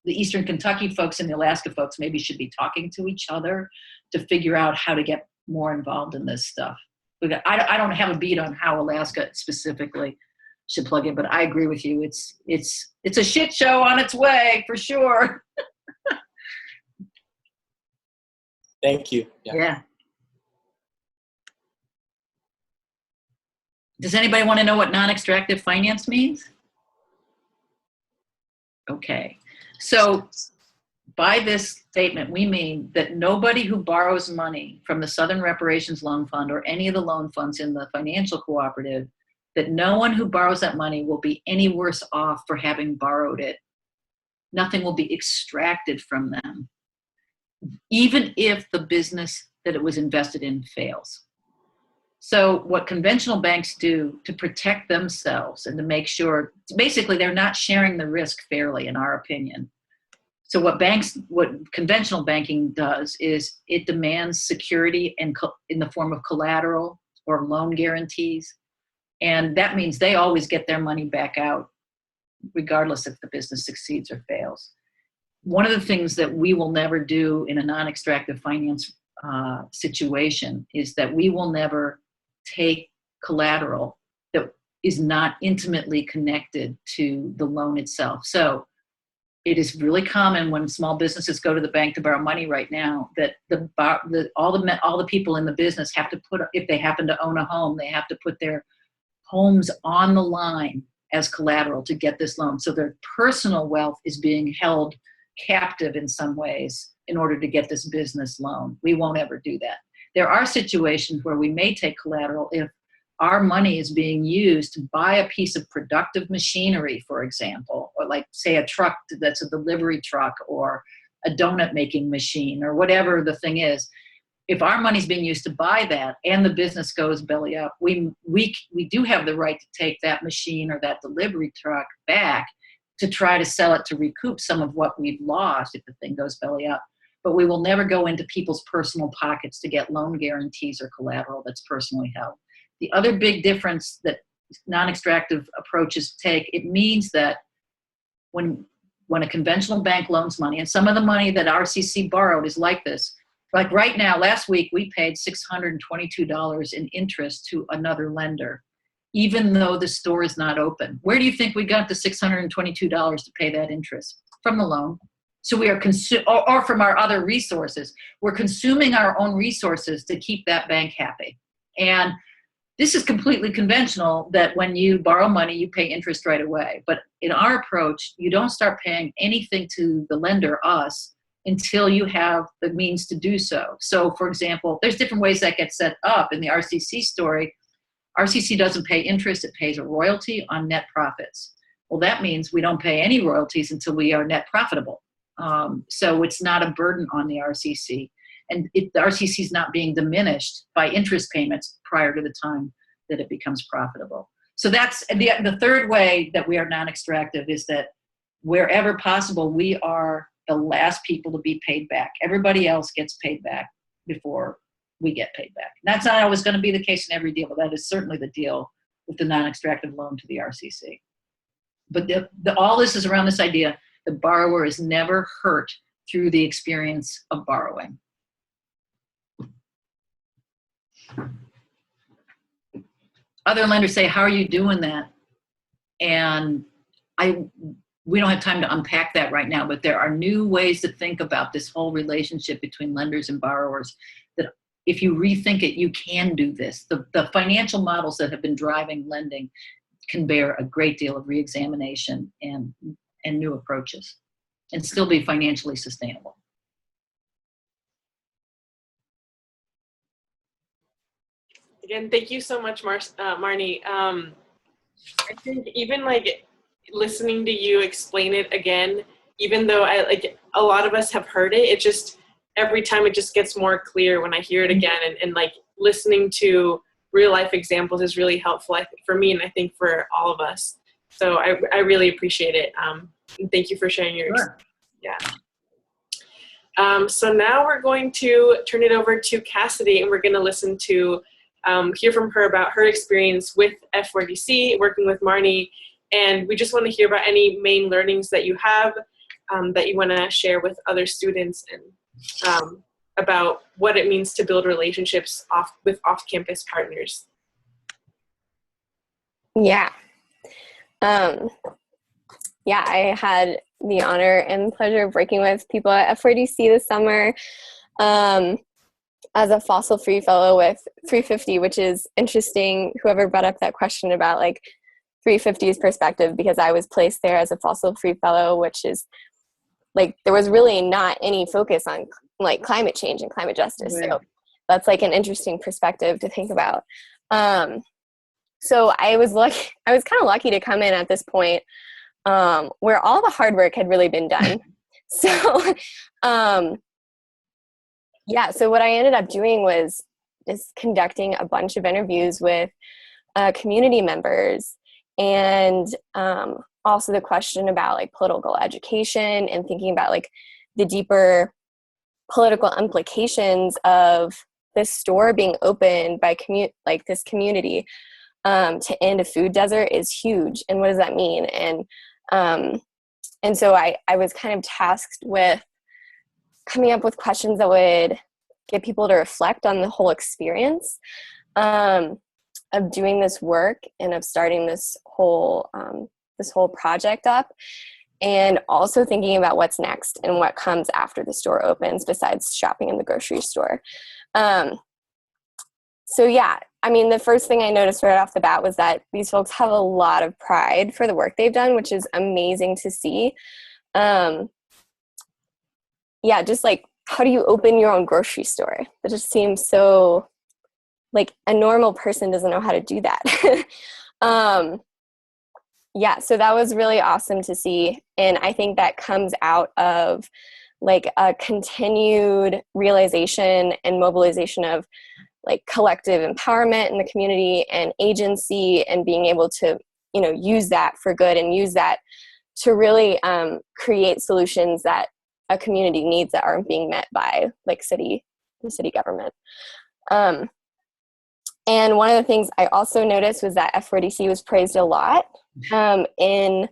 Eastern Kentucky folks and the Alaska folks maybe should be talking to each other to figure out how to get more involved in this stuff. But I don't have a beat on how Alaska specifically should plug in, but I agree with you. It's a shit show on its way for sure. Thank you. Yeah. Does anybody want to know what non-extractive finance means? Okay. So by this statement, we mean that nobody who borrows money from the Southern Reparations Loan Fund or any of the loan funds in the financial cooperative, that no one who borrows that money will be any worse off for having borrowed it. Nothing will be extracted from them, even if the business that it was invested in fails. So what conventional banks do to protect themselves and to make sure, basically they're not sharing the risk fairly, in our opinion. So what conventional banking does is it demands security in the form of collateral or loan guarantees. And that means they always get their money back out, regardless if the business succeeds or fails. One of the things that we will never do in a non-extractive finance situation is that we will never take collateral that is not intimately connected to the loan itself. So it is really common when small businesses go to the bank to borrow money right now that all the people in the business have to put, if they happen to own a home, they have to put their homes on the line as collateral to get this loan. So their personal wealth is being held captive in some ways in order to get this business loan. We won't ever do that. There are situations where we may take collateral if our money is being used to buy a piece of productive machinery, for example, or like say a truck that's a delivery truck or a donut making machine or whatever the thing is. If our money is being used to buy that and the business goes belly up, we do have the right to take that machine or that delivery truck back to try to sell it to recoup some of what we've lost if the thing goes belly up. But we will never go into people's personal pockets to get loan guarantees or collateral that's personally held. The other big difference that non-extractive approaches take, it means that when a conventional bank loans money, and some of the money that RCC borrowed is like this, like right now, last week, we paid $622 in interest to another lender, even though the store is not open. Where do you think we got the $622 to pay that interest? From the loan. So we are or from our other resources. We're consuming our own resources to keep that bank happy. And this is completely conventional that when you borrow money, you pay interest right away. But in our approach, you don't start paying anything to the lender, us, until you have the means to do so. So for example, there's different ways that gets set up in the RCC story. RCC doesn't pay interest, it pays a royalty on net profits. Well, that means we don't pay any royalties until we are net profitable. So it's not a burden on the RCC. And the RCC is not being diminished by interest payments prior to the time that it becomes profitable. So that's the third way that we are non-extractive, is that wherever possible, we are the last people to be paid back. Everybody else gets paid back before we get paid back. That's not always going to be the case in every deal, but that is certainly the deal with the non-extractive loan to the RCC. But all this is around this idea: the borrower is never hurt through the experience of borrowing. Other lenders say, how are you doing that? And we don't have time to unpack that right now, but there are new ways to think about this whole relationship between lenders and borrowers that if you rethink it, you can do this. The financial models that have been driving lending can bear a great deal of reexamination and new approaches and still be financially sustainable. Again, thank you so much, Marnie. I think even like listening to you explain it again, even though a lot of us have heard it, it just, every time it just gets more clear when I hear it again, and like listening to real life examples is really helpful for me, and I think for all of us. So I really appreciate it. And thank you for sharing your experience. Yeah. So now we're going to turn it over to Cassidy, and we're going to listen to hear from her about her experience with F4DC, working with Marnie, and we just want to hear about any main learnings that you have that you want to share with other students, and about what it means to build relationships with off-campus partners. Yeah. Yeah, I had the honor and pleasure of working with people at F4DC this summer as a fossil-free fellow with 350, which is interesting, whoever brought up that question about like 350's perspective, because I was placed there as a fossil-free fellow, which is like, there was really not any focus on like climate change and climate justice. Right. So that's like an interesting perspective to think about. So I was kind of lucky to come in at this point where all the hard work had really been done. So, yeah, so what I ended up doing was just conducting a bunch of interviews with community members, and also the question about like political education, and thinking about like the deeper political implications of this store being opened by this community to end a food desert is huge. And what does that mean? And so I was kind of tasked with coming up with questions that would get people to reflect on the whole experience of doing this work and of starting this whole project up, and also thinking about what's next and what comes after the store opens besides shopping in the grocery store. So yeah, I mean, the first thing I noticed right off the bat was that these folks have a lot of pride for the work they've done, which is amazing to see. Yeah, just like, how do you open your own grocery store? That just seems so, like, a normal person doesn't know how to do that. Yeah, so that was really awesome to see. And I think that comes out of like a continued realization and mobilization of like collective empowerment in the community and agency, and being able to, you know, use that for good and use that to really create solutions that a community needs that aren't being met by like the city government. And one of the things I also noticed was that F4DC was praised a lot in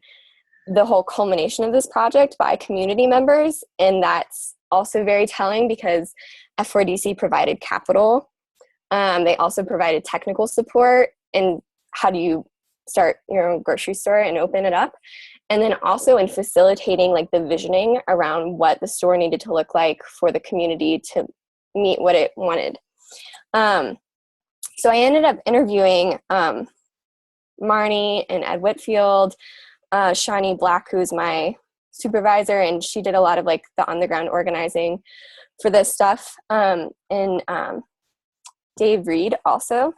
the whole culmination of this project by community members. And that's also very telling, because F4DC provided capital. They also provided technical support, and how do you start your own grocery store and open it up. And then also in facilitating like the visioning around what the store needed to look like for the community to meet what it wanted. So I ended up interviewing Marnie and Ed Whitfield, Shawnee Black, who's my supervisor, and she did a lot of like the on the ground organizing for this stuff, and Dave Reed also.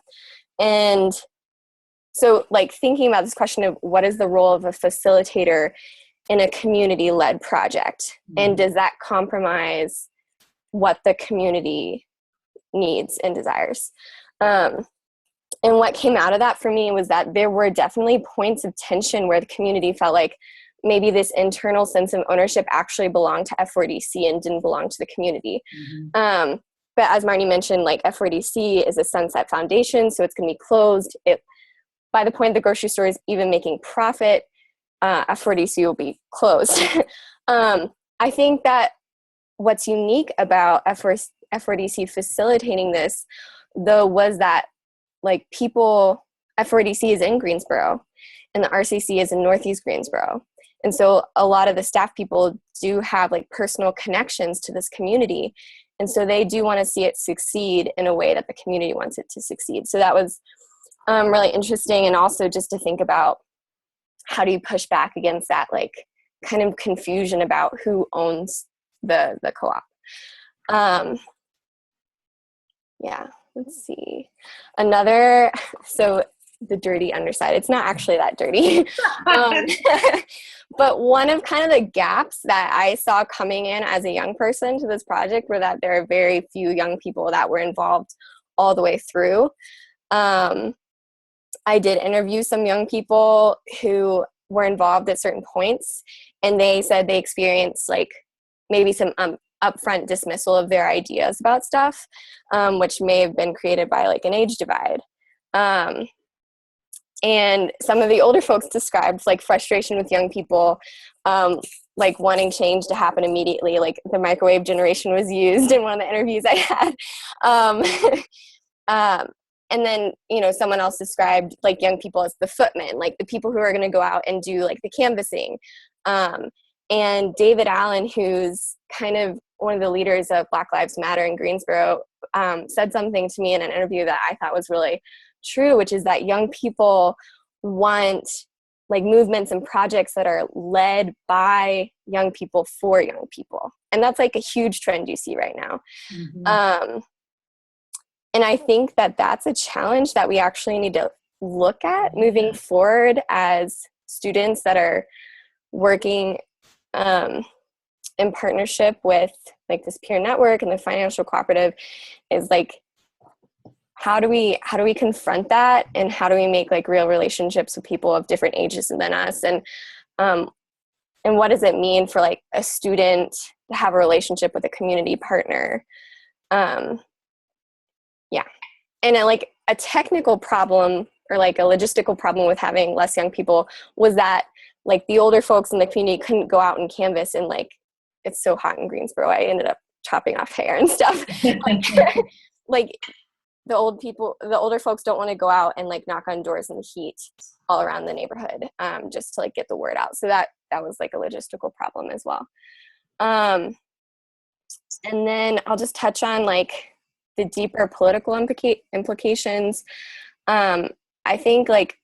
And so like thinking about this question of what is the role of a facilitator in a community-led project, and does that compromise what the community needs and desires? And what came out of that for me was that there were definitely points of tension where the community felt like maybe this internal sense of ownership actually belonged to F4DC and didn't belong to the community. But as Marnie mentioned, like F4DC is a sunset foundation, so it's going to be closed. By the point the grocery store is even making profit, F4DC will be closed. I think that what's unique about F4DC facilitating this, though, was that like people, F4DC is in Greensboro, and the RCC is in Northeast Greensboro. And so a lot of the staff people do have like personal connections to this community. And so they do want to see it succeed in a way that the community wants it to succeed. So that was really interesting. And also just to think about how do you push back against that like kind of confusion about who owns the co-op. Yeah, let's see. So the dirty underside, it's not actually that dirty. But one of kind of the gaps that I saw coming in as a young person to this project were that there are very few young people that were involved all the way through. I did interview some young people who were involved at certain points, and they said they experienced like maybe some upfront dismissal of their ideas about stuff, which may have been created by like an age divide. And some of the older folks described like frustration with young people, like wanting change to happen immediately. Like the microwave generation was used in one of the interviews I had. And then, you know, someone else described like young people as the footmen, like the people who are going to go out and do like the canvassing. And David Allen, who's kind of one of the leaders of Black Lives Matter in Greensboro, said something to me in an interview that I thought was really true, which is that young people want like movements and projects that are led by young people for young people. And that's like a huge trend you see right now. Mm-hmm. And I think that that's a challenge that we actually need to look at moving forward as students that are working in partnership with like this peer network and the financial cooperative, is like, how do we confront that, and how do we make like real relationships with people of different ages than us, and what does it mean for like a student to have a relationship with a community partner? Yeah. And like a technical problem or like a logistical problem with having less young people was that like the older folks in the community couldn't go out and canvass, and like it's so hot in Greensboro, I ended up chopping off hair and stuff. Like the older folks don't want to go out and like knock on doors in the heat all around the neighborhood, just to like get the word out. So that was like a logistical problem as well. And then I'll just touch on like the deeper political implications. I think like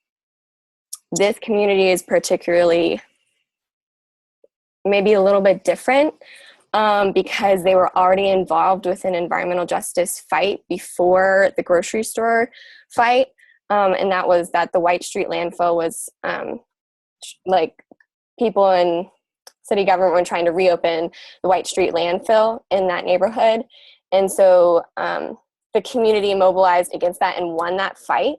this community is particularly maybe a little bit different because they were already involved with an environmental justice fight before the grocery store fight. And that was that the White Street landfill was like people in city government were trying to reopen the White Street landfill in that neighborhood. And so the community mobilized against that and won that fight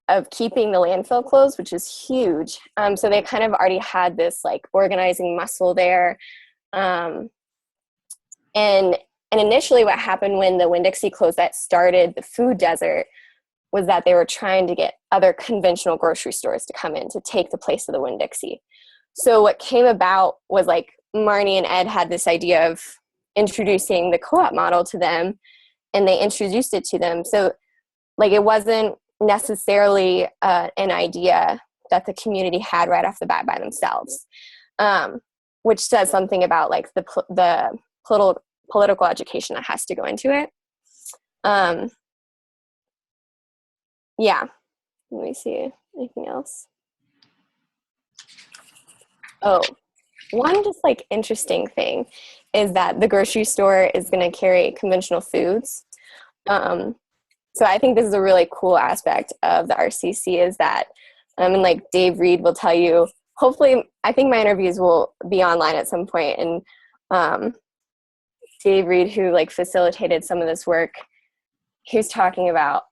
of keeping the landfill closed, which is huge. So they kind of already had this like organizing muscle there. And initially what happened when the Winn-Dixie closed that started the food desert was that they were trying to get other conventional grocery stores to come in to take the place of the Winn-Dixie. So what came about was like Marnie and Ed had this idea of introducing the co-op model to them, and they introduced it to them. So like it wasn't necessarily an idea that the community had right off the bat by themselves, which says something about like the political education that has to go into it. Yeah, let me see, anything else? Oh, one just like interesting thing is that the grocery store is going to carry conventional foods. So I think this is a really cool aspect of the RCC is that, and like Dave Reed will tell you, hopefully, I think my interviews will be online at some point, and Dave Reed, who like facilitated some of this work, he was talking about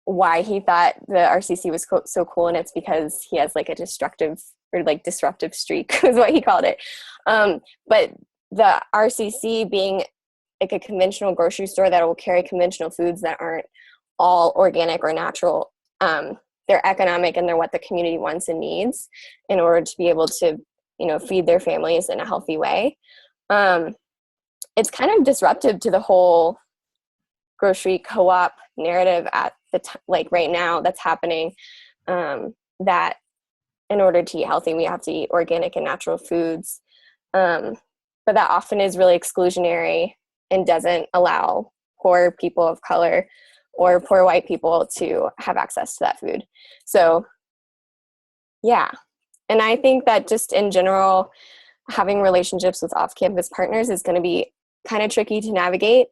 why he thought the RCC was so cool, and it's because he has like a disruptive streak was what he called it. But the RCC being like a conventional grocery store that will carry conventional foods that aren't all organic or natural, they're economic and they're what the community wants and needs in order to be able to, feed their families in a healthy way. It's kind of disruptive to the whole grocery co-op narrative at the like right now that's happening, that in order to eat healthy, we have to eat organic and natural foods. But that often is really exclusionary and doesn't allow poor people of color or poor white people to have access to that food. So, yeah. And I think that just in general, having relationships with off-campus partners is going to be kind of tricky to navigate,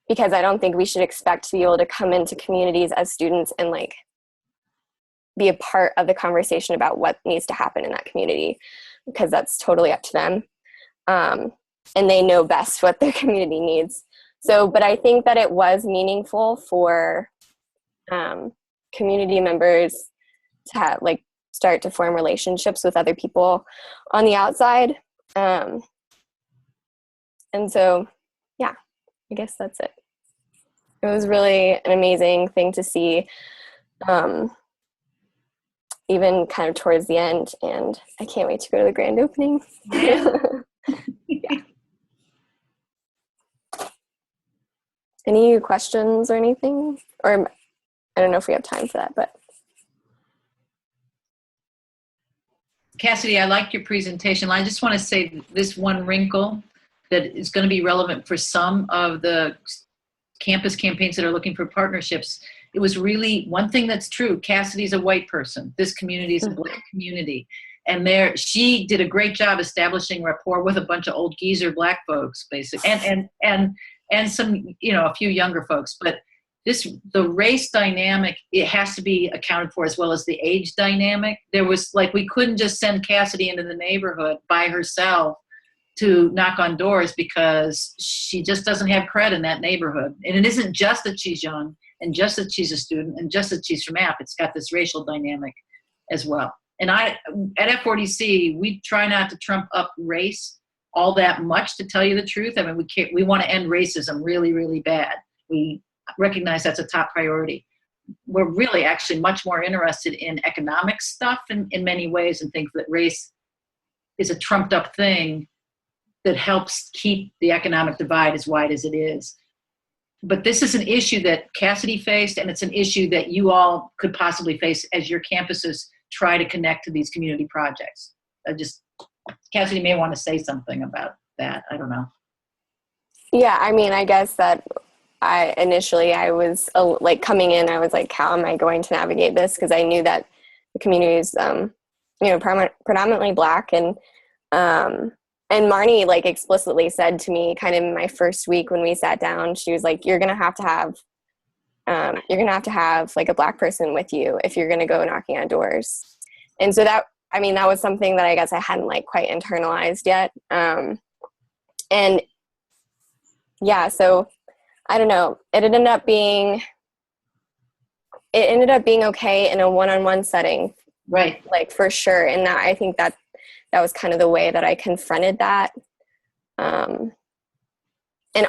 because I don't think we should expect to be able to come into communities as students and like be a part of the conversation about what needs to happen in that community, because that's totally up to them. And they know best what their community needs. So, but I think that it was meaningful for community members to have, like, start to form relationships with other people on the outside. And so, yeah, I guess that's it. It was really an amazing thing to see, even kind of towards the end, and I can't wait to go to the grand opening. Yeah. Yeah. Any questions or anything? Or I don't know if we have time for that, but. Cassidy, I liked your presentation. I just want to say this one wrinkle that is going to be relevant for some of the campus campaigns that are looking for partnerships. It was really one thing that's true. Cassidy's a white person. This community is a black community. And she did a great job establishing rapport with a bunch of old geezer black folks, basically, and some, a few younger folks. But the race dynamic, it has to be accounted for, as well as the age dynamic. There was, like, we couldn't just send Cassidy into the neighborhood by herself to knock on doors, because she just doesn't have cred in that neighborhood. And it isn't just that she's young and just that she's a student and just that she's from App. It's got this racial dynamic as well. And at F40C, we try not to trump up race all that much, to tell you the truth. I mean, we want to end racism really, really bad. We recognize that's a top priority. We're really actually much more interested in economic stuff in many ways, and think that race is a trumped up thing that helps keep the economic divide as wide as it is. But this is an issue that Cassidy faced, and it's an issue that you all could possibly face as your campuses try to connect to these community projects. Cassidy may want to say something about that. I don't know. Yeah, I mean, I guess that I was like, coming in, I was like, how am I going to navigate this? Because I knew that the community is, predominantly Black, and Marnie, like, explicitly said to me kind of in my first week when we sat down, she was like, you're going to have to have like a Black person with you if you're going to go knocking on doors. And so that was something that I guess I hadn't like quite internalized yet. And yeah, so I don't know, it ended up being okay in a one-on-one setting. Right. Like, for sure. And that, I think that was kind of the way that I confronted that. And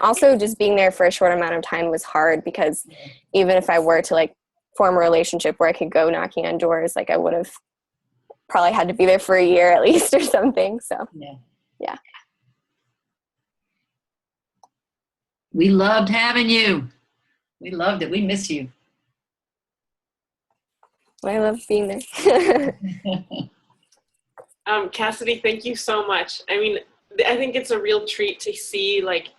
also just being there for a short amount of time was hard, because even if I were to like form a relationship where I could go knocking on doors, like, I would have probably had to be there for a year at least or something. So yeah. We loved having you. We loved it. We miss you. I love being there. Cassidy, thank you so much. I mean, I think it's a real treat to see like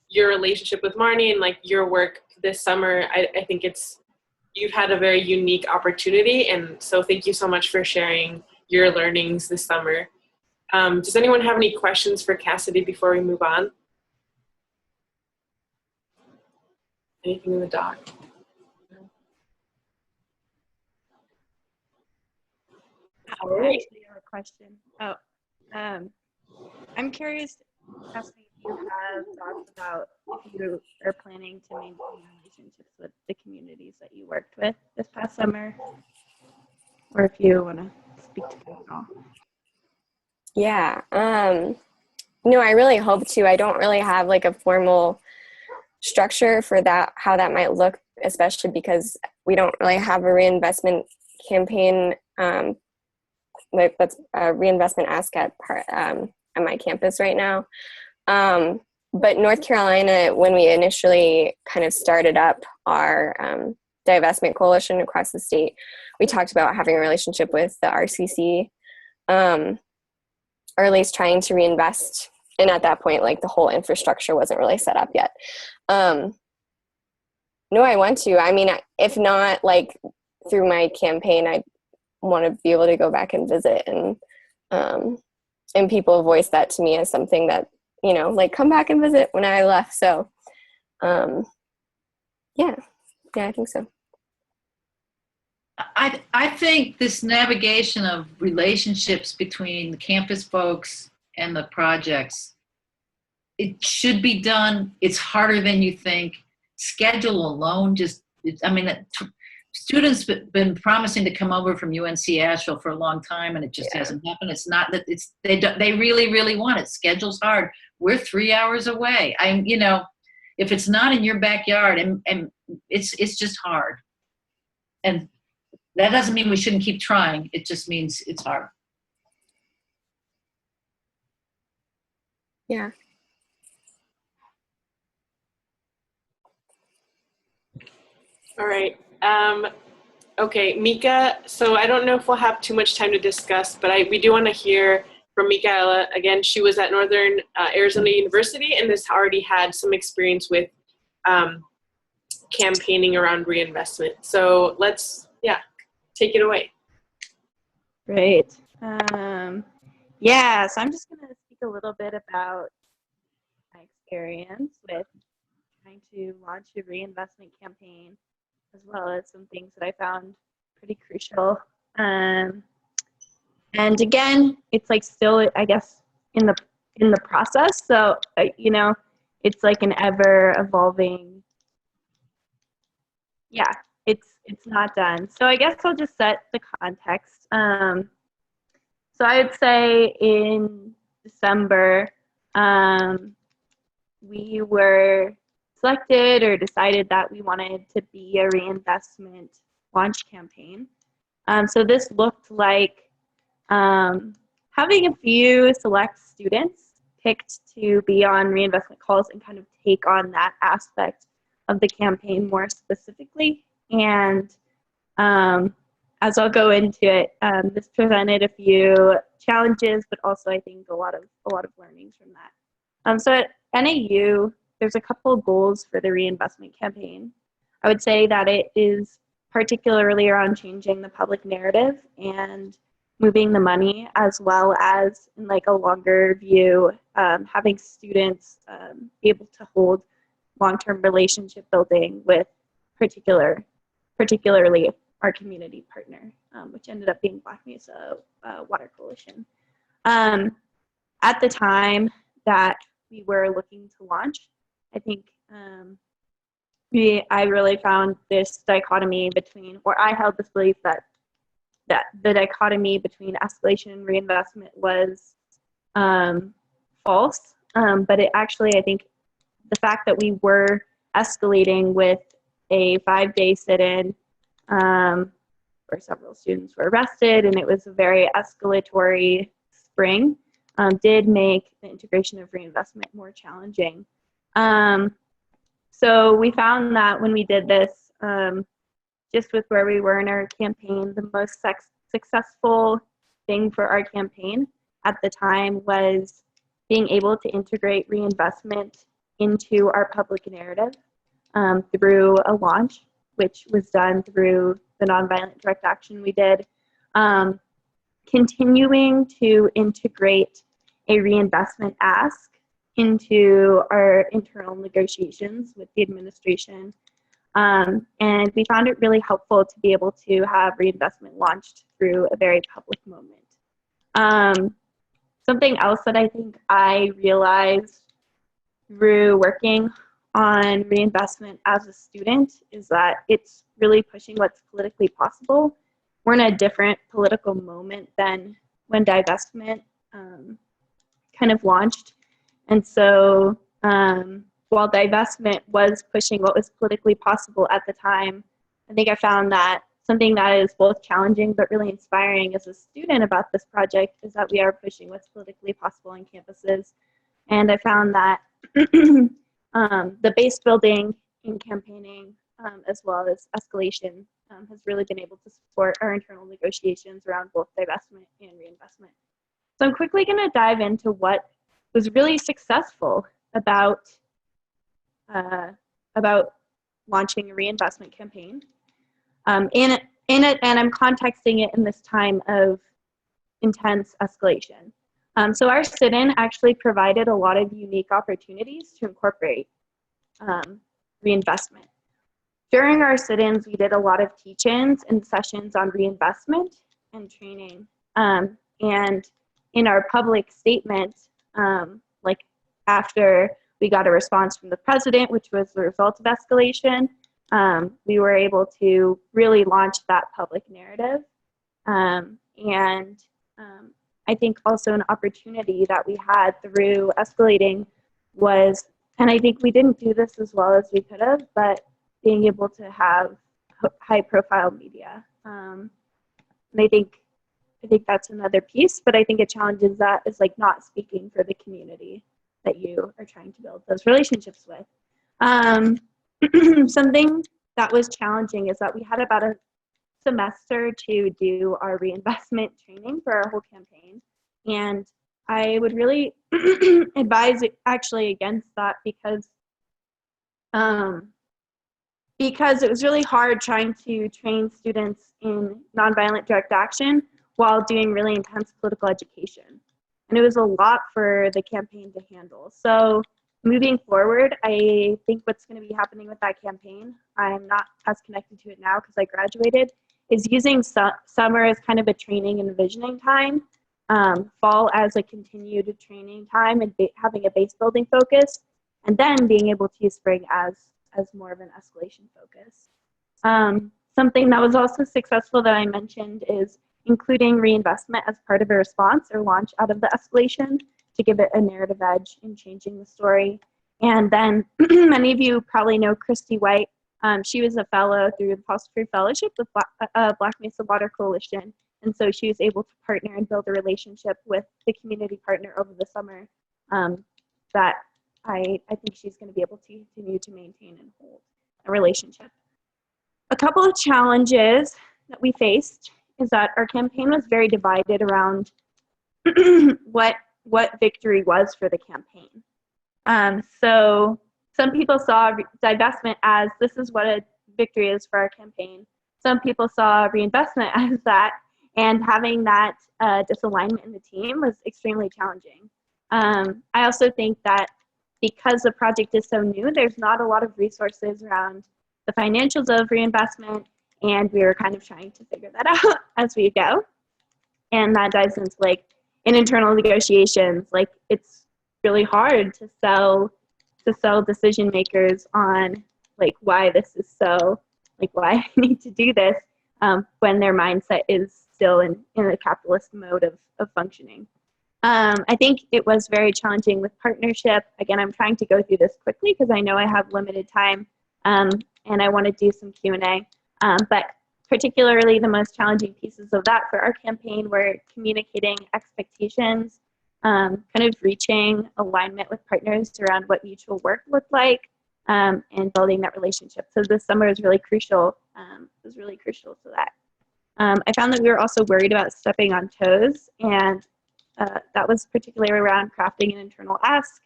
your relationship with Marnie and like your work this summer. I think you've had a very unique opportunity, and so thank you so much for sharing your learnings this summer. Does anyone have any questions for Cassidy before we move on? Anything in the doc? I actually have a question. I'm curious, Cassidy, if you have thoughts about if you are planning to maintain relationships with the communities that you worked with this past summer, or if you want to speak to that at all. Yeah. No, I really hope to. I don't really have like a formal structure for that, how that might look, especially because we don't really have a reinvestment campaign. Like, that's a reinvestment ask at my campus right now. But North Carolina, when we initially kind of started up our divestment coalition across the state, we talked about having a relationship with the RCC, or at least trying to reinvest. And at that point, like the whole infrastructure wasn't really set up yet. No, I want to. I mean, if not like through my campaign, I want to be able to go back and visit, and people voice that to me as something that, you know, like come back and visit when I left. So, yeah, I think so. I think this navigation of relationships between the campus folks and the projects, it should be done. It's harder than you think. Schedule alone, students been promising to come over from UNC Asheville for a long time, and it just hasn't happened. It's not that they really, really want it. Schedule's hard. We're 3 hours away. If it's not in your backyard, and it's just hard. And that doesn't mean we shouldn't keep trying. It just means it's hard. Yeah. All right. Okay, Mika, so I don't know if we'll have too much time to discuss, but we do want to hear from Micaela. Again, she was at Northern Arizona University and has already had some experience with campaigning around reinvestment. So let's, take it away. Great. So I'm just going to speak a little bit about my experience with trying to launch a reinvestment campaign, as well as some things that I found pretty crucial. And again, it's like still, I guess, in the process. So, it's like an ever evolving, it's not done. So I guess I'll just set the context. So I would say in December, we were selected or decided that we wanted to be a reinvestment launch campaign. So this looked like having a few select students picked to be on reinvestment calls and kind of take on that aspect of the campaign more specifically. And as I'll go into it, this presented a few challenges, but also I think a lot of learnings from that. So at NAU, there's a couple of goals for the reinvestment campaign. I would say that it is particularly around changing the public narrative and moving the money, as well as in like a longer view, having students be able to hold long-term relationship building with particularly our community partner, which ended up being Black Mesa Water Coalition. At the time that we were looking to launch, I think I really found this dichotomy between, or I held this belief that the dichotomy between escalation and reinvestment was false. But it actually, I think the fact that we were escalating with a 5-day sit-in where several students were arrested, and it was a very escalatory spring, did make the integration of reinvestment more challenging. So we found that when we did this, just with where we were in our campaign, the most successful thing for our campaign at the time was being able to integrate reinvestment into our public narrative through a launch, which was done through the nonviolent direct action we did, continuing to integrate a reinvestment ask into our internal negotiations with the administration. And we found it really helpful to be able to have reinvestment launched through a very public moment. Something else that I think I realized through working on reinvestment as a student is that it's really pushing what's politically possible. We're in a different political moment than when divestment kind of launched. And so while divestment was pushing what was politically possible at the time, I think I found that something that is both challenging but really inspiring as a student about this project is that we are pushing what's politically possible on campuses. And I found that the base building in campaigning as well as escalation, has really been able to support our internal negotiations around both divestment and reinvestment. So I'm quickly going to dive into what was really successful about launching a reinvestment campaign. In it, and I'm contexting it in this time of intense escalation. So our sit-in actually provided a lot of unique opportunities to incorporate reinvestment. During our sit-ins, we did a lot of teach-ins and sessions on reinvestment and training. And in our public statement, like after we got a response from the president, which was the result of escalation, we were able to really launch that public narrative. I think also an opportunity that we had through escalating was, and I think we didn't do this as well as we could have, but being able to have high profile media. And I think that's another piece, but I think a challenge is that is like not speaking for the community that you are trying to build those relationships with. Something that was challenging is that we had about a semester to do our reinvestment training for our whole campaign. And I would really advise actually against that because it was really hard trying to train students in nonviolent direct action while doing really intense political education. And it was a lot for the campaign to handle. So moving forward, I think what's going to be happening with that campaign, I'm not as connected to it now because I graduated, is using summer as kind of a training and visioning time, fall as a continued training time and having a base building focus, and then being able to use spring as more of an escalation focus. Something that was also successful that I mentioned is including reinvestment as part of a response or launch out of the escalation to give it a narrative edge in changing the story. And then many of you probably know Christy White. She was a fellow through the Fossil Free Fellowship with Black Mesa Water Coalition. And so she was able to partner and build a relationship with the community partner over the summer that I think she's going to be able to continue to maintain and hold a relationship. A couple of challenges that we faced is that our campaign was very divided around what victory was for the campaign. So some people saw divestment as this is what a victory is for our campaign. Some people saw reinvestment as that, and having that disalignment in the team was extremely challenging. I also think that because the project is so new, there's not a lot of resources around the financials of reinvestment, and we were kind of trying to figure that out as we go. And that dives into like in internal negotiations, like it's really hard to sell decision makers on like why this is so, like why I need to do this when their mindset is still in a capitalist mode of functioning. I think it was very challenging with partnership. Again, I'm trying to go through this quickly because I know I have limited time and I want to do some Q&A. But particularly the most challenging pieces of that for our campaign were communicating expectations, kind of reaching alignment with partners around what mutual work looked like, and building that relationship. So this summer was really crucial. It was really crucial to that. I found that we were also worried about stepping on toes, and that was particularly around crafting an internal ask.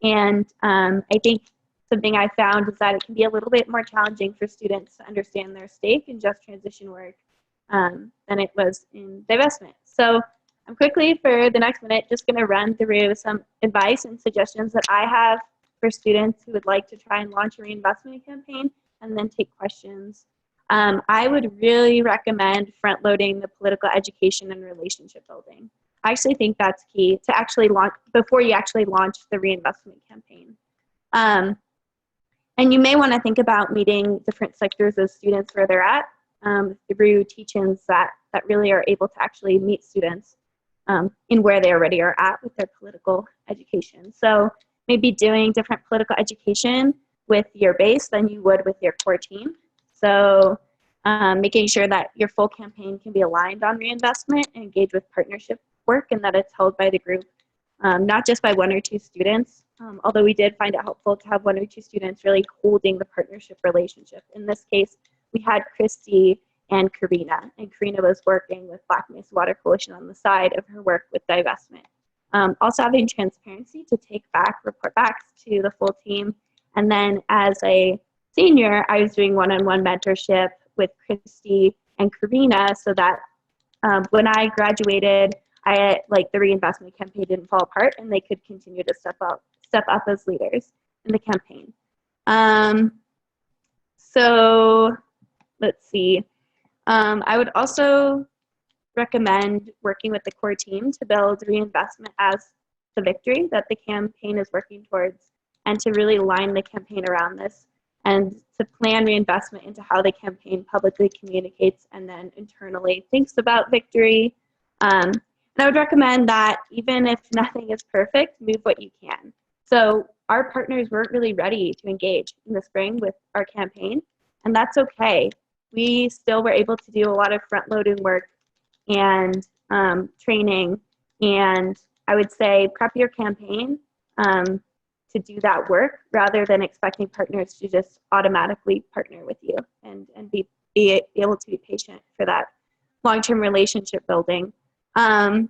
And I think something I found is that it can be a little bit more challenging for students to understand their stake in just transition work than it was in divestment. So I'm quickly, for the next minute, just going to run through some advice and suggestions that I have for students who would like to try and launch a reinvestment campaign and then take questions. I would really recommend front-loading the political education and relationship building. I actually think that's key to actually launch, before you actually launch the reinvestment campaign. And you may want to think about meeting different sectors of students where they're at through teach-ins that really are able to actually meet students in where they already are at with their political education. So maybe doing different political education with your base than you would with your core team. So making sure that your full campaign can be aligned on reinvestment and engage with partnership work and that it's held by the group not just by one or two students, although we did find it helpful to have one or two students really holding the partnership relationship. In this case, we had Christy and Karina was working with Black Mesa Water Coalition on the side of her work with divestment. Also having transparency to take back report backs to the full team. And then as a senior, I was doing one-on-one mentorship with Christy and Karina so that when I graduated, the reinvestment campaign didn't fall apart and they could continue to step up as leaders in the campaign. So let's see. I would also recommend working with the core team to build reinvestment as the victory that the campaign is working towards, and to really line the campaign around this, and to plan reinvestment into how the campaign publicly communicates and then internally thinks about victory. And I would recommend that even if nothing is perfect, move what you can. So our partners weren't really ready to engage in the spring with our campaign, and that's okay. We still were able to do a lot of front-loading work and training, and I would say prep your campaign to do that work rather than expecting partners to just automatically partner with you, and be able to be patient for that long-term relationship building. I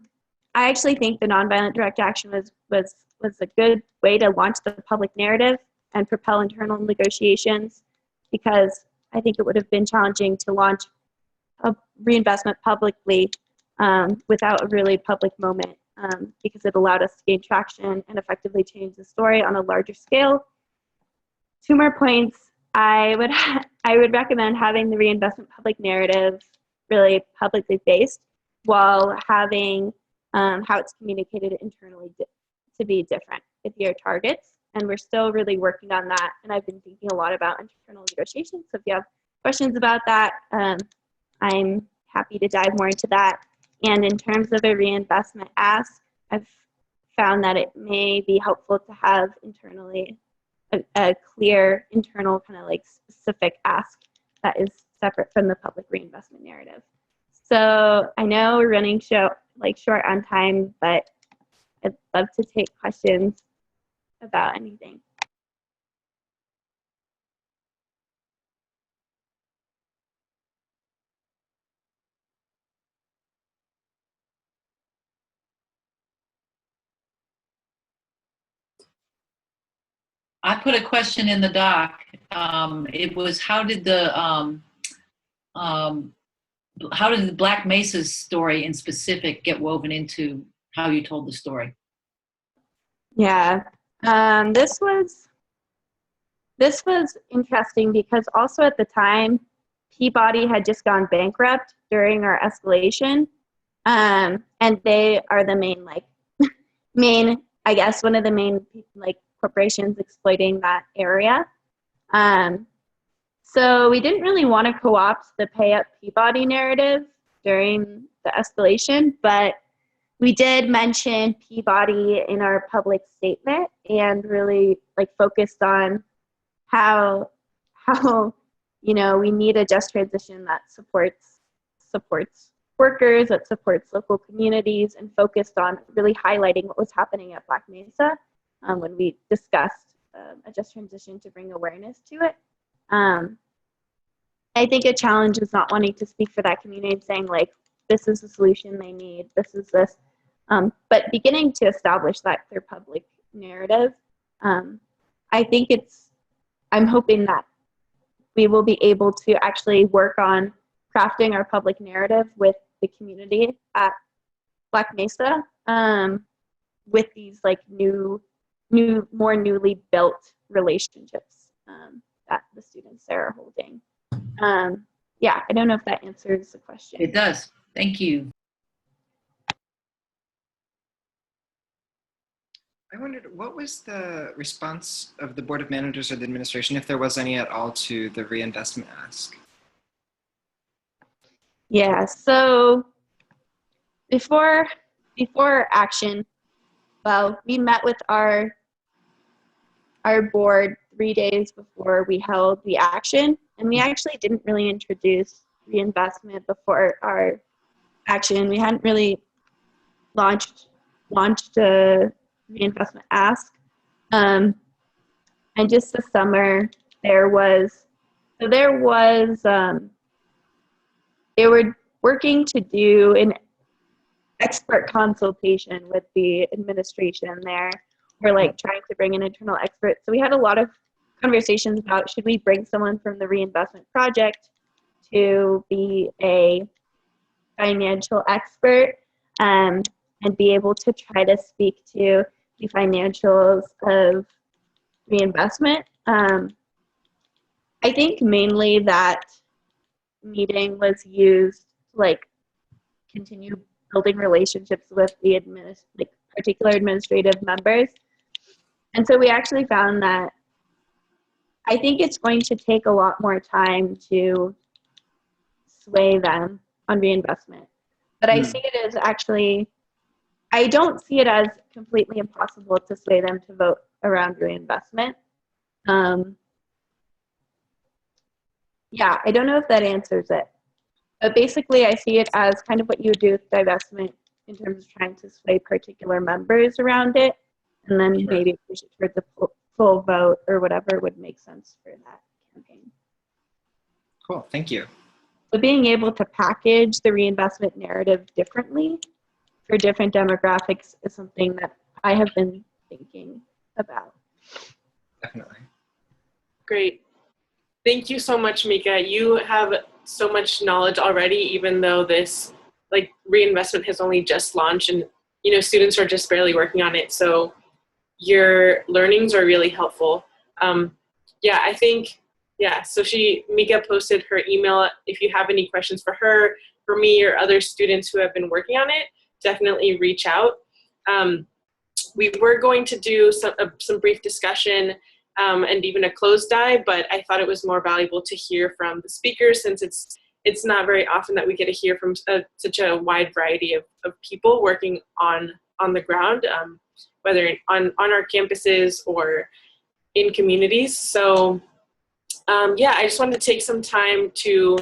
actually think the nonviolent direct action was a good way to launch the public narrative and propel internal negotiations, because I think it would have been challenging to launch a reinvestment publicly without a really public moment, because it allowed us to gain traction and effectively change the story on a larger scale. 2 more points. I would recommend having the reinvestment public narrative really publicly based, while having how it's communicated internally to be different with your targets. And we're still really working on that. And I've been thinking a lot about internal negotiations. So if you have questions about that, I'm happy to dive more into that. And in terms of a reinvestment ask, I've found that it may be helpful to have internally a clear internal kind of like specific ask that is separate from the public reinvestment narrative. So I know we're running short on time, but I'd love to take questions about anything. I put a question in the doc. It was how did the Black Mesa's story in specific get woven into how you told the story? Yeah, this was interesting because also at the time, Peabody had just gone bankrupt during our escalation, and they are the main, I guess, one of the main corporations exploiting that area. So we didn't really want to co-opt the pay up Peabody narrative during the escalation, but we did mention Peabody in our public statement and really focused on how we need a just transition that supports workers, that supports local communities, and focused on really highlighting what was happening at Black Mesa when we discussed a just transition to bring awareness to it. I think a challenge is not wanting to speak for that community and saying this is the solution they need, this is this, but beginning to establish that clear public narrative. I'm hoping that we will be able to actually work on crafting our public narrative with the community at Black Mesa, with these more newly built relationships that the students there are holding. Yeah, I don't know if that answers the question. It does. Thank you. I wondered, what was the response of the Board of Managers or the administration, if there was any at all, to the reinvestment ask? Yeah, so before action, well, we met with our board 3 days before we held the action, and we actually didn't really introduce reinvestment before our action. We hadn't really launched reinvestment ask. And just this summer, they were working to do an expert consultation with the administration there. We're like trying to bring in internal experts. So we had a lot of conversations about, should we bring someone from the reinvestment project to be a financial expert, and be able to try to speak to the financials of reinvestment. I think mainly that meeting was used to like continue building relationships with the particular administrative members. And so we actually found that I think it's going to take a lot more time to sway them on reinvestment. But I see it as actually, I don't see it as completely impossible to sway them to vote around reinvestment. Yeah, I don't know if that answers it. But basically, I see it as kind of what you would do with divestment in terms of trying to sway particular members around it, and then maybe push it towards a full vote or whatever would make sense for that campaign. Cool, thank you. So being able to package the reinvestment narrative differently for different demographics is something that I have been thinking about. Definitely. Great. Thank you so much, Mika. You have so much knowledge already, even though this like reinvestment has only just launched and students are just barely working on it. So your learnings are really helpful. I think, so Mika posted her email. If you have any questions for her, for me, or other students who have been working on it, definitely reach out. We were going to do some brief discussion and even a closed dive, but I thought it was more valuable to hear from the speakers, since it's not very often that we get to hear from such a wide variety of people working on the ground, whether on our campuses or in communities. So I just wanted to take some time to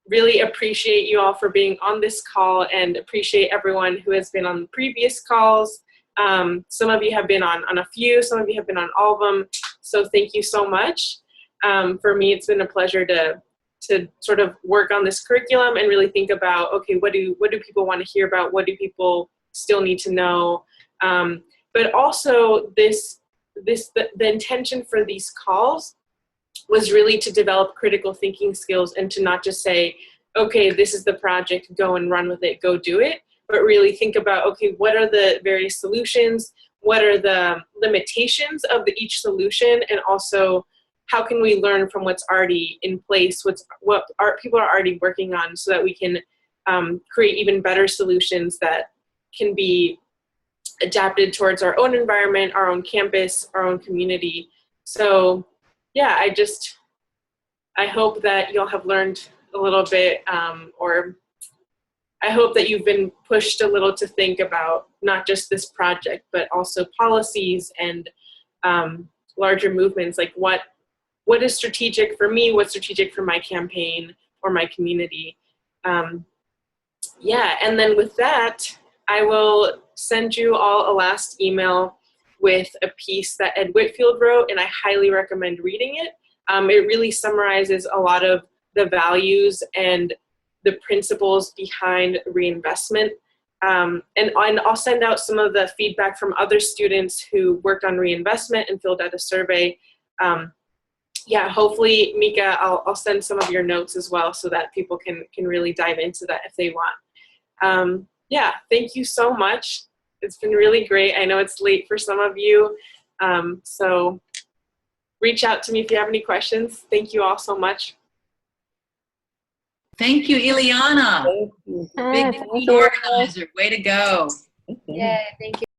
really appreciate you all for being on this call, and appreciate everyone who has been on the previous calls. Some of you have been on a few, some of you have been on all of them. So thank you so much. For me, it's been a pleasure to sort of work on this curriculum and really think about, okay, what do people want to hear about? What do people still need to know? But also the intention for these calls was really to develop critical thinking skills, and to not just say, okay, this is the project, go and run with it, go do it, but really think about, okay, what are the various solutions? What are the limitations of each solution? And also, how can we learn from what's already in place, what people are already working on, so that we can create even better solutions that can be adapted towards our own environment, our own campus, our own community. So I hope that you'll have learned a little bit, or I hope that you've been pushed a little to think about not just this project, but also policies and larger movements, like what is strategic for me, what's strategic for my campaign or my community. And then with that, I will send you all a last email with a piece that Ed Whitfield wrote, and I highly recommend reading it. It really summarizes a lot of the values and the principles behind reinvestment. And I'll send out some of the feedback from other students who worked on reinvestment and filled out a survey. Hopefully, Mika, I'll send some of your notes as well, so that people can really dive into that if they want. Thank you so much. It's been really great. I know it's late for some of you, so reach out to me if you have any questions. Thank you all so much. Thank you, Ileana. Thank you. Big organizer. Way to go. Yeah, thank you.